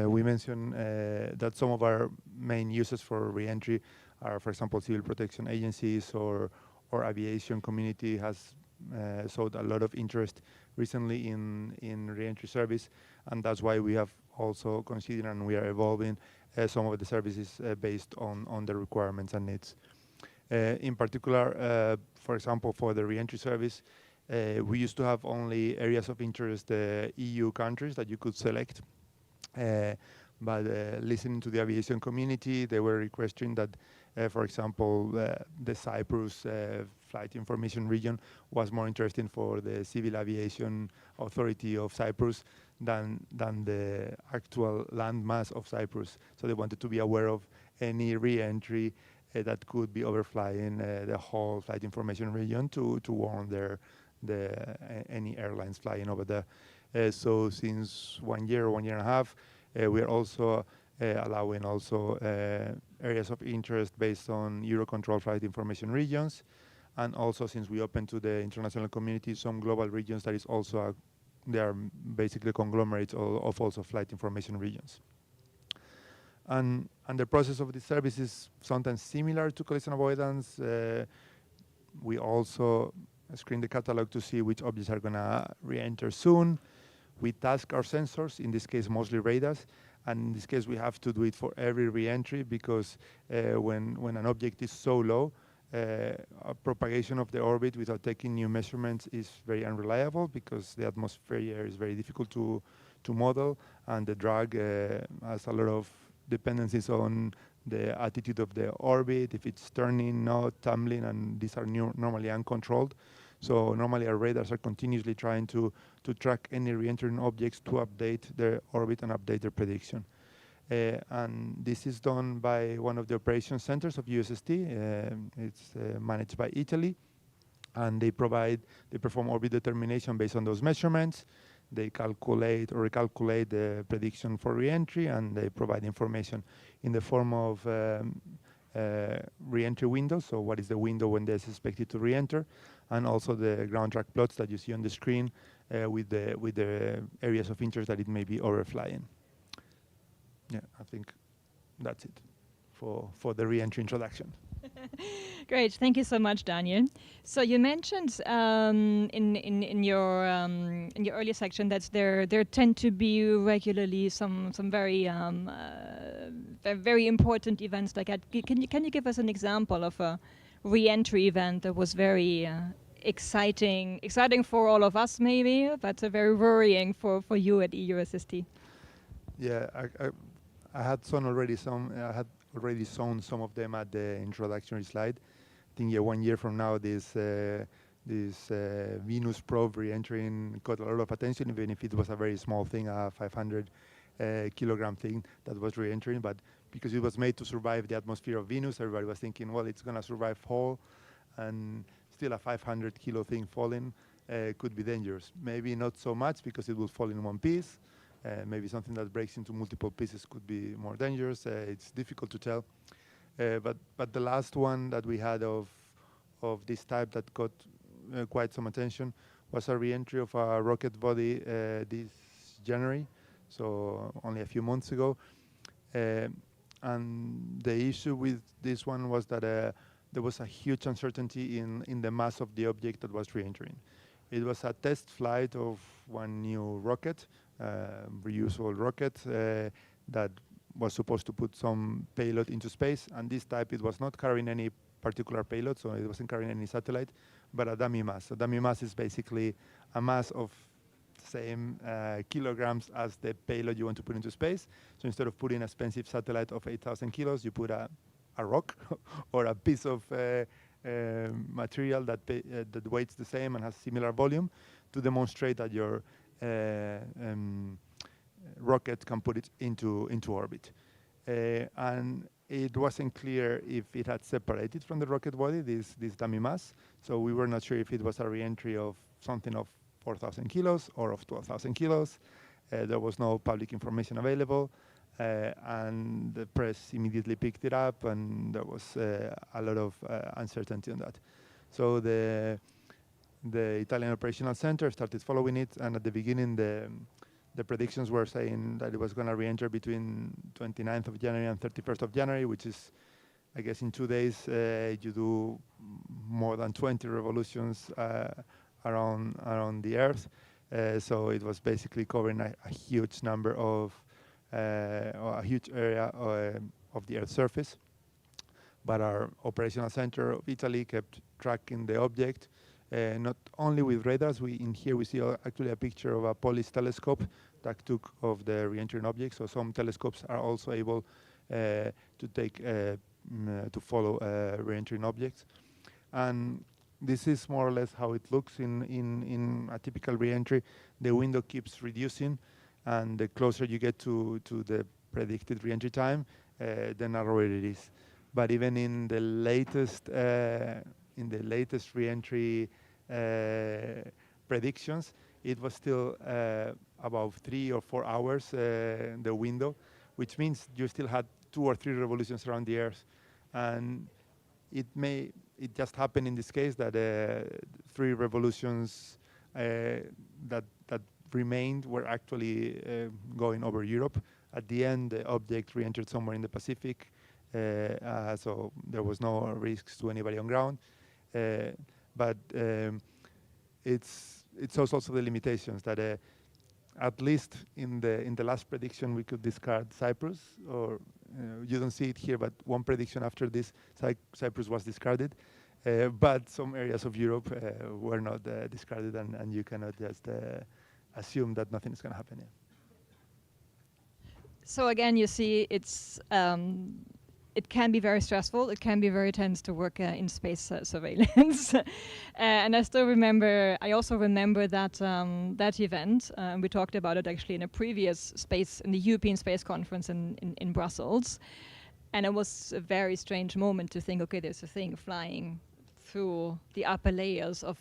we mentioned that some of our main users for reentry are, for example, civil protection agencies or aviation community has showed a lot of interest recently in reentry service, and that's why we have also considered and we are evolving some of the services based on the requirements and needs. In particular, for example, for the reentry service, we used to have only areas of interest EU countries that you could select. But listening to the aviation community, they were requesting that, for example, the Cyprus flight information region was more interesting for the Civil Aviation Authority of Cyprus than the actual landmass of Cyprus. So they wanted to be aware of any re-entry that could be overflying the whole flight information region to warn any airlines flying over there. So since 1 year or 1.5 years, we are also allowing also areas of interest based on Eurocontrol flight information regions, and also since we opened to the international community some global regions that is also they are basically conglomerates of also flight information regions. And the process of the service is sometimes similar to collision avoidance. We also screen the catalog to see which objects are gonna re-enter soon. We task our sensors, in this case mostly radars, and in this case we have to do it for every re-entry because when an object is so low, propagation of the orbit without taking new measurements is very unreliable because the atmosphere is very difficult to model, and the drag has a lot of dependencies on the attitude of the orbit, if it's turning, not tumbling, and these are normally uncontrolled. So normally our radars are continuously trying to track any re-entering objects to update their orbit and update their prediction. And this is done by one of the operation centers of USST. It's managed by Italy, and they perform orbit determination based on those measurements. They calculate or recalculate the prediction for re-entry, and they provide information in the form of re-entry windows. So what is the window when they're expected to re-enter, and also the ground track plots that you see on the screen with the areas of interest that it may be overflying. Yeah, I think that's it for the re-entry introduction.
Great, thank you so much, Daniel. So you mentioned in your earlier section that there tend to be regularly some very very important events like that. Can you give us an example of a re-entry event that was very exciting for all of us maybe, but very worrying for you at EUSST?
Yeah, I had already shown some of them at the introductory slide. I think 1 year from now, this Venus probe re-entering got a lot of attention, even if it was a very small thing, a 500 kilogram thing that was re-entering. But because it was made to survive the atmosphere of Venus, everybody was thinking, well, it's going to survive whole, and still a 500 kilo thing falling could be dangerous. Maybe not so much because it will fall in one piece. Maybe something that breaks into multiple pieces could be more dangerous. It's difficult to tell. But the last one that we had of this type that got quite some attention was a re-entry of a rocket body this January, so only a few months ago. And the issue with this one was that there was a huge uncertainty in the mass of the object that was re-entering. It was a test flight of one new rocket, reusable rocket, that was supposed to put some payload into space. And this type, it was not carrying any particular payload, so it wasn't carrying any satellite, but a dummy mass. A dummy mass is basically a mass of same kilograms as the payload you want to put into space. So instead of putting a expensive satellite of 8,000 kilos, you put a rock or a piece of material that weighs the same and has similar volume to demonstrate that your rocket can put it into orbit. And it wasn't clear if it had separated from the rocket body, this dummy mass. So we were not sure if it was a re-entry of something of 4,000 kilos or of 12,000 kilos. There was no public information available. And the press immediately picked it up, and there was a lot of uncertainty on that. So the Italian Operational Center started following it, and at the beginning the predictions were saying that it was going to re-enter between 29th of January and 31st of January, which is, I guess, in 2 days you do more than 20 revolutions around the Earth. So it was basically covering a huge number of or a huge area of the Earth's surface. But our operational center of Italy kept tracking the object, not only with radars. In here we see actually a picture of a Polish telescope that took of the re-entering object. So some telescopes are also able to follow re-entering objects. And this is more or less how it looks in a typical re-entry. The window keeps reducing, and the closer you get to the predicted re-entry time, the narrower it is. But even in the latest re-entry predictions, it was still about 3 or 4 hours the window, which means you still had 2 or 3 revolutions around the Earth, and it just happened in this case that 3 revolutions that remained were actually going over Europe. At the end, the object re-entered somewhere in the Pacific, so there was no risks to anybody on ground. But it's also the limitations that at least in the last prediction we could discard Cyprus, or you don't see it here, but one prediction after this, Cyprus was discarded. But some areas of Europe were not discarded, and you cannot just assume that nothing is going to happen. Yeah.
So again, you see, it can be very stressful. It can be very tense to work in space surveillance. And I also remember that that event. We talked about it actually in a previous in the European Space Conference in Brussels. And it was a very strange moment to think, okay, there's a thing flying through the upper layers of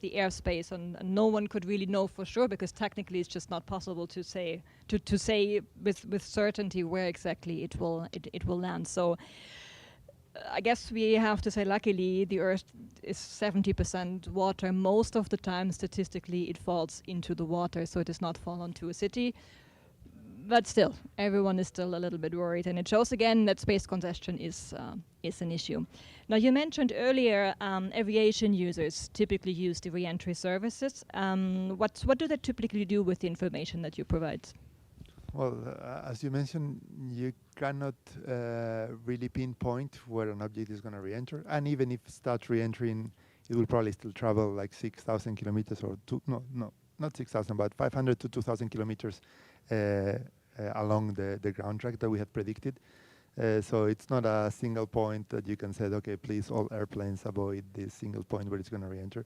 the airspace, and no one could really know for sure, because technically it's just not possible to say with certainty where exactly it will land. So I guess we have to say, luckily, the Earth is 70% water. Most of the time, statistically, it falls into the water, so it does not fall onto a city. But still, everyone is still a little bit worried, and it shows again that space congestion is an issue. Now, you mentioned earlier aviation users typically use the re-entry services. What do they typically do with the information that you provide?
Well, as you mentioned, you cannot really pinpoint where an object is going to re-enter, and even if it starts re-entering, it will probably still travel like 6,000 kilometers, or not 6,000, but 500 to 2,000 kilometers along the ground track that we had predicted. So it's not a single point that you can say, okay, please, all airplanes avoid this single point where it's going to re-enter.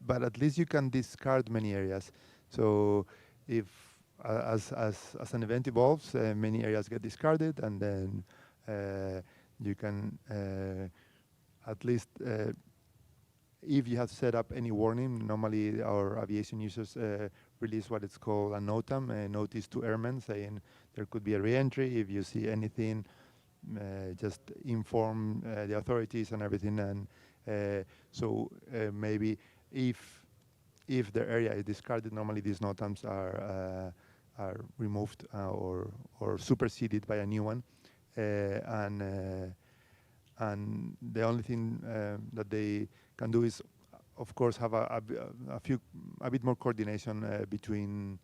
But at least you can discard many areas. So if as an event evolves, many areas get discarded, and then you can at least if you have set up any warning. Normally our aviation users release what it's called a NOTAM, a notice to airmen, saying there could be a re-entry. If you see anything, just inform the authorities and everything. And so maybe if the area is discarded, normally these NOTAMs are removed or superseded by a new one. And the only thing that they can do is, of course, have a bit more coordination between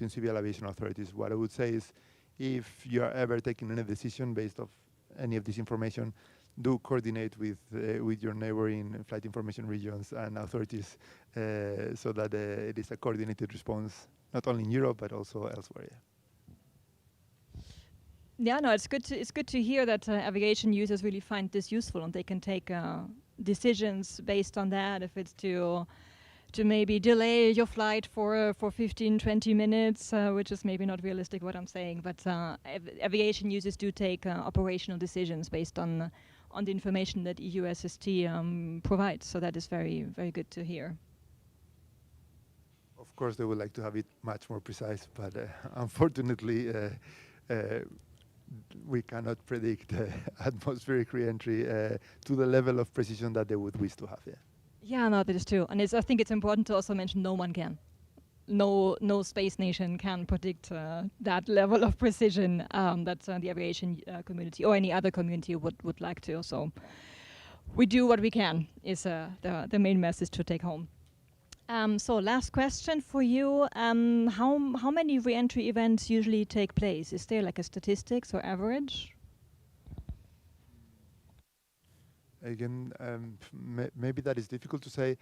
civil aviation authorities. What I would say is, if you are ever taking any decision based off any of this information, do coordinate with your neighboring flight information regions and authorities so that it is a coordinated response, not only in Europe but also elsewhere. Yeah.
Yeah, no, it's good to hear that aviation users really find this useful and they can take decisions based on that. If it's to maybe delay your flight for 15, 20 minutes, which is maybe not realistic what I'm saying, but aviation users do take operational decisions based on the information that EUSST provides. So that is very, very good to hear.
Of course, they would like to have it much more precise, but unfortunately, we cannot predict atmospheric re-entry to the level of precision that they would wish to have. Yeah.
Yeah, no, that is true, and I think it's important to also mention no one can. No space nation can predict that level of precision that the aviation community or any other community would like to. So we do what we can is the main message to take home. So last question for you. How many re-entry events usually take place? Is there like a statistics or average?
Again, maybe that is difficult to say.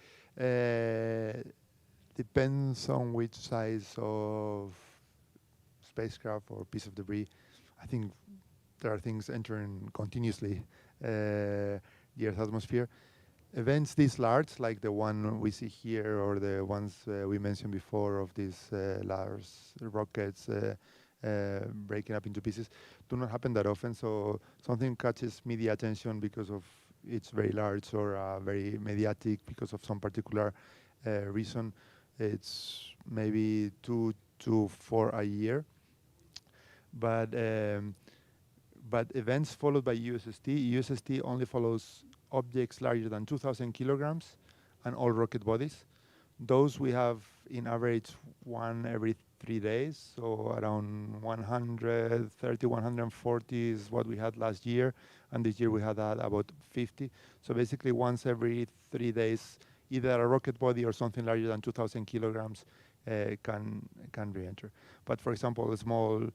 Depends on which size of spacecraft or piece of debris. I think there are things entering continuously the Earth's atmosphere. Events this large, like the one we see here, or the ones we mentioned before of these large rockets breaking up into pieces, do not happen that often. So something catches media attention because of it's very large or very mediatic because of some particular reason. It's maybe 2 to 4 a year. But events followed by USST only follows objects larger than 2,000 kilograms and all rocket bodies. Those we have in average one every 3 days, so around 130, 140 is what we had last year, and this year we had about 50. So basically once every 3 days, either a rocket body or something larger than 2,000 kilograms can re-enter. But for example, small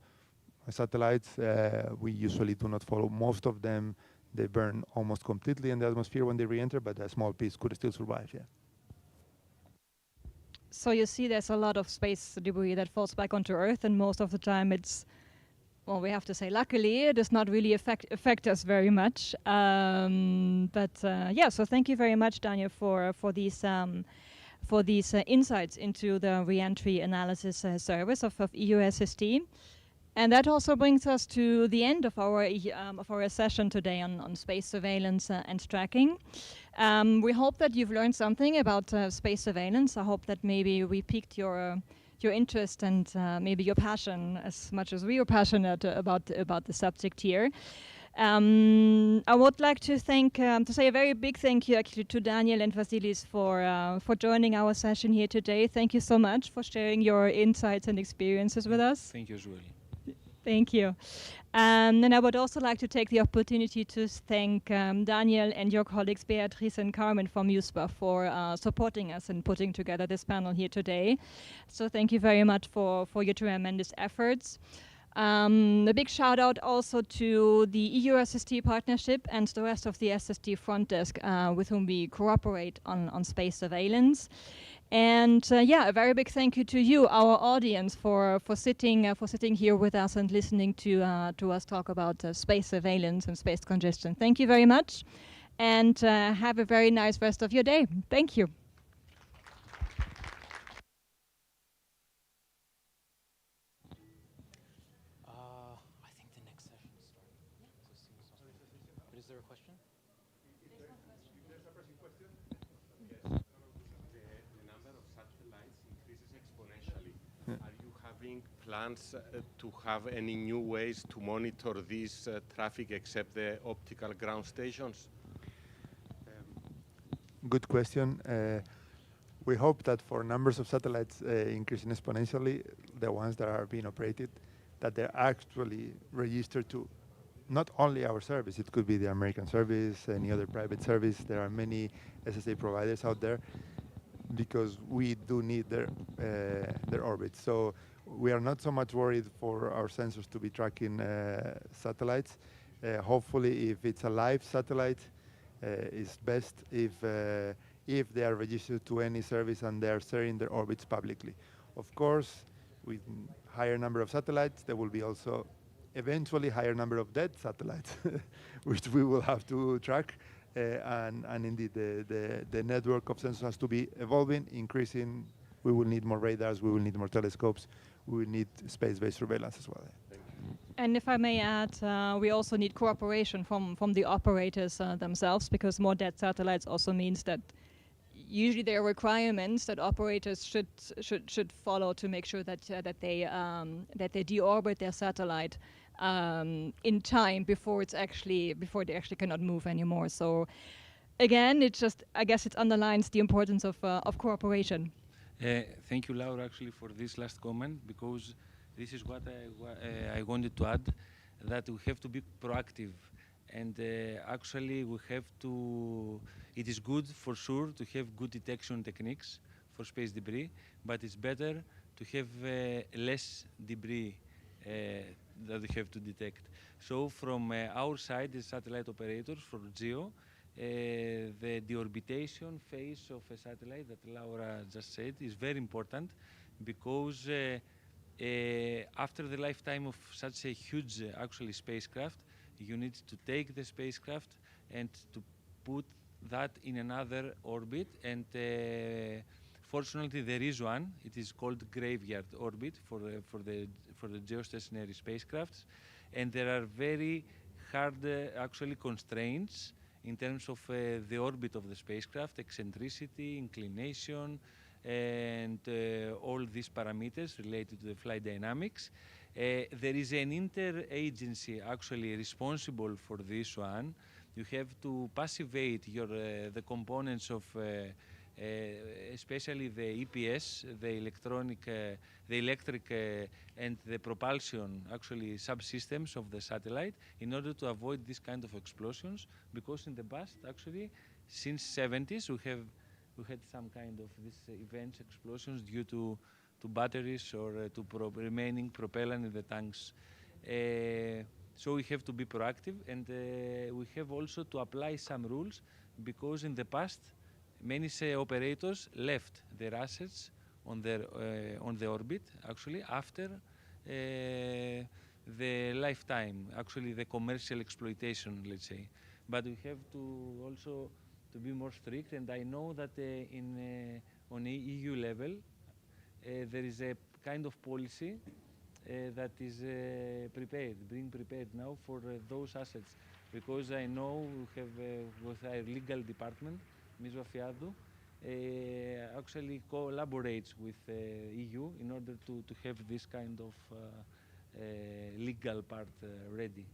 satellites, we usually do not follow. Most of them, they burn almost completely in the atmosphere when they re-enter, but a small piece could still survive, yeah.
So you see there's a lot of space debris that falls back onto Earth, and most of the time it's, well, we have to say luckily, it does not really affect us very much. Yeah, so thank you very much, Daniel, for these insights into the re-entry analysis service of EUSST. And that also brings us to the end of our session today on space surveillance and tracking. We hope that you've learned something about space surveillance. I hope that maybe we piqued your interest and maybe your passion as much as we are passionate about the subject here. I would like to say a very big thank you actually to Daniel and Vasilis for joining our session here today. Thank you so much for sharing your insights and experiences with us.
Thank you, Julie.
Thank you. And I would also like to take the opportunity to thank Daniel and your colleagues Beatrice and Carmen from USPA for supporting us and putting together this panel here today. So thank you very much for your tremendous efforts. A big shout out also to the EUSST partnership and the rest of the SST front desk with whom we cooperate on space surveillance. And yeah, a very big thank you to you, our audience, for sitting here with us and listening to us talk about space surveillance and space congestion. Thank you very much, and have a very nice rest of your day. Thank you.
I think the next session is starting. But is there a question?
The number of satellites increases exponentially. Are you having plans to have any new ways to monitor this traffic except the optical ground stations?
Good question. We hope that for numbers of satellites increasing exponentially, the ones that are being operated, that they're actually registered to not only our service, it could be the American service, any other private service. There are many SSA providers out there because we do need their orbit. So we are not so much worried for our sensors to be tracking satellites. Hopefully, if it's a live satellite, it's best if they are registered to any service and they are sharing their orbits publicly. Of course, with higher number of satellites, there will be also eventually higher number of dead satellites, which we will have to track. And indeed, the network of sensors has to be evolving, increasing. We will need more radars, we will need more telescopes, we will need space-based surveillance as well.
And if I may add, we also need cooperation from the operators themselves, because more dead satellites also means that usually there are requirements that operators should follow to make sure that they deorbit their satellite in time before they actually cannot move anymore. So again, I guess it underlines the importance of cooperation.
Thank you, Laura, actually, for this last comment, because this is what I wanted to add, that we have to be proactive. And actually, we have to, it is good for sure to have good detection techniques for space debris, but it's better to have less debris that we have to detect. So from our side, the satellite operators for GEO, the deorbitation phase of a satellite that Laura just said is very important, because after the lifetime of such a huge actually spacecraft, you need to take the spacecraft and to put that in another orbit, and fortunately there is one. It is called graveyard orbit for the geostationary spacecrafts, and there are very hard actually constraints in terms of the orbit of the spacecraft, eccentricity, inclination, and all these parameters related to the flight dynamics. There is an interagency actually responsible for this one. You have to passivate the components of especially the EPS, the electric and the propulsion actually subsystems of the satellite, in order to avoid this kind of explosions, because in the past actually since 70s we had some kind of these events, explosions due to batteries or to remaining propellant in the tanks. So we have to be proactive, and we have also to apply some rules, because in the past many operators left their assets on the orbit actually after the lifetime, actually the commercial exploitation, let's say. But we have to also to be more strict, and I know that on EU level there is a kind of policy that is being prepared now for those assets, because I know we have with our legal department, Ms. Vafiadou, actually collaborates with EU in order to have this kind of legal part ready.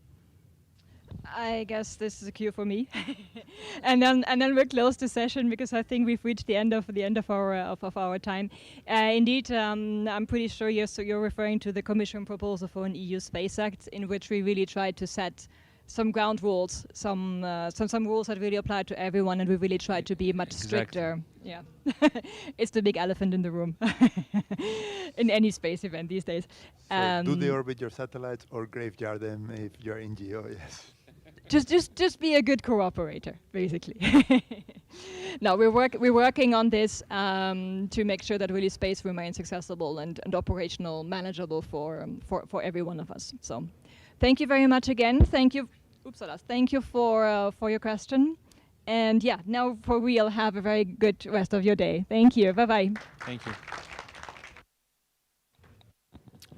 I guess this is a cue for me, and then we'll close the session, because I think we've reached the end of our time. Indeed, I'm pretty sure you're referring to the Commission proposal for an EU Space Act, in which we really tried to set some ground rules, some rules that really apply to everyone, and we really tried to be much stricter. Yeah, it's the big elephant in the room in any space event these days.
So do they orbit your satellites or graveyard them if you're in GEO? Yes.
Just be a good cooperator, basically. No, we're working on this to make sure that really space remains accessible and operational, manageable for every one of us. So, thank you very much again. Thank you, thank you for your question. And yeah, now for real, have a very good rest of your day. Thank you. Bye bye.
Thank you.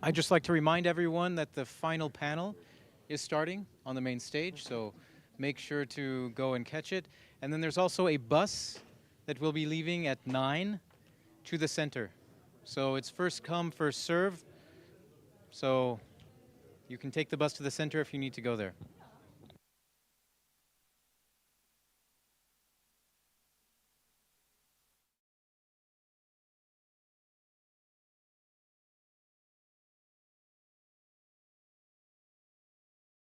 I'd just like to remind everyone that the final panel is starting on the main stage, so make sure to go and catch it. And then there's also a bus that will be leaving at 9 to the center. So it's first come, first serve. So you can take the bus to the center if you need to go there.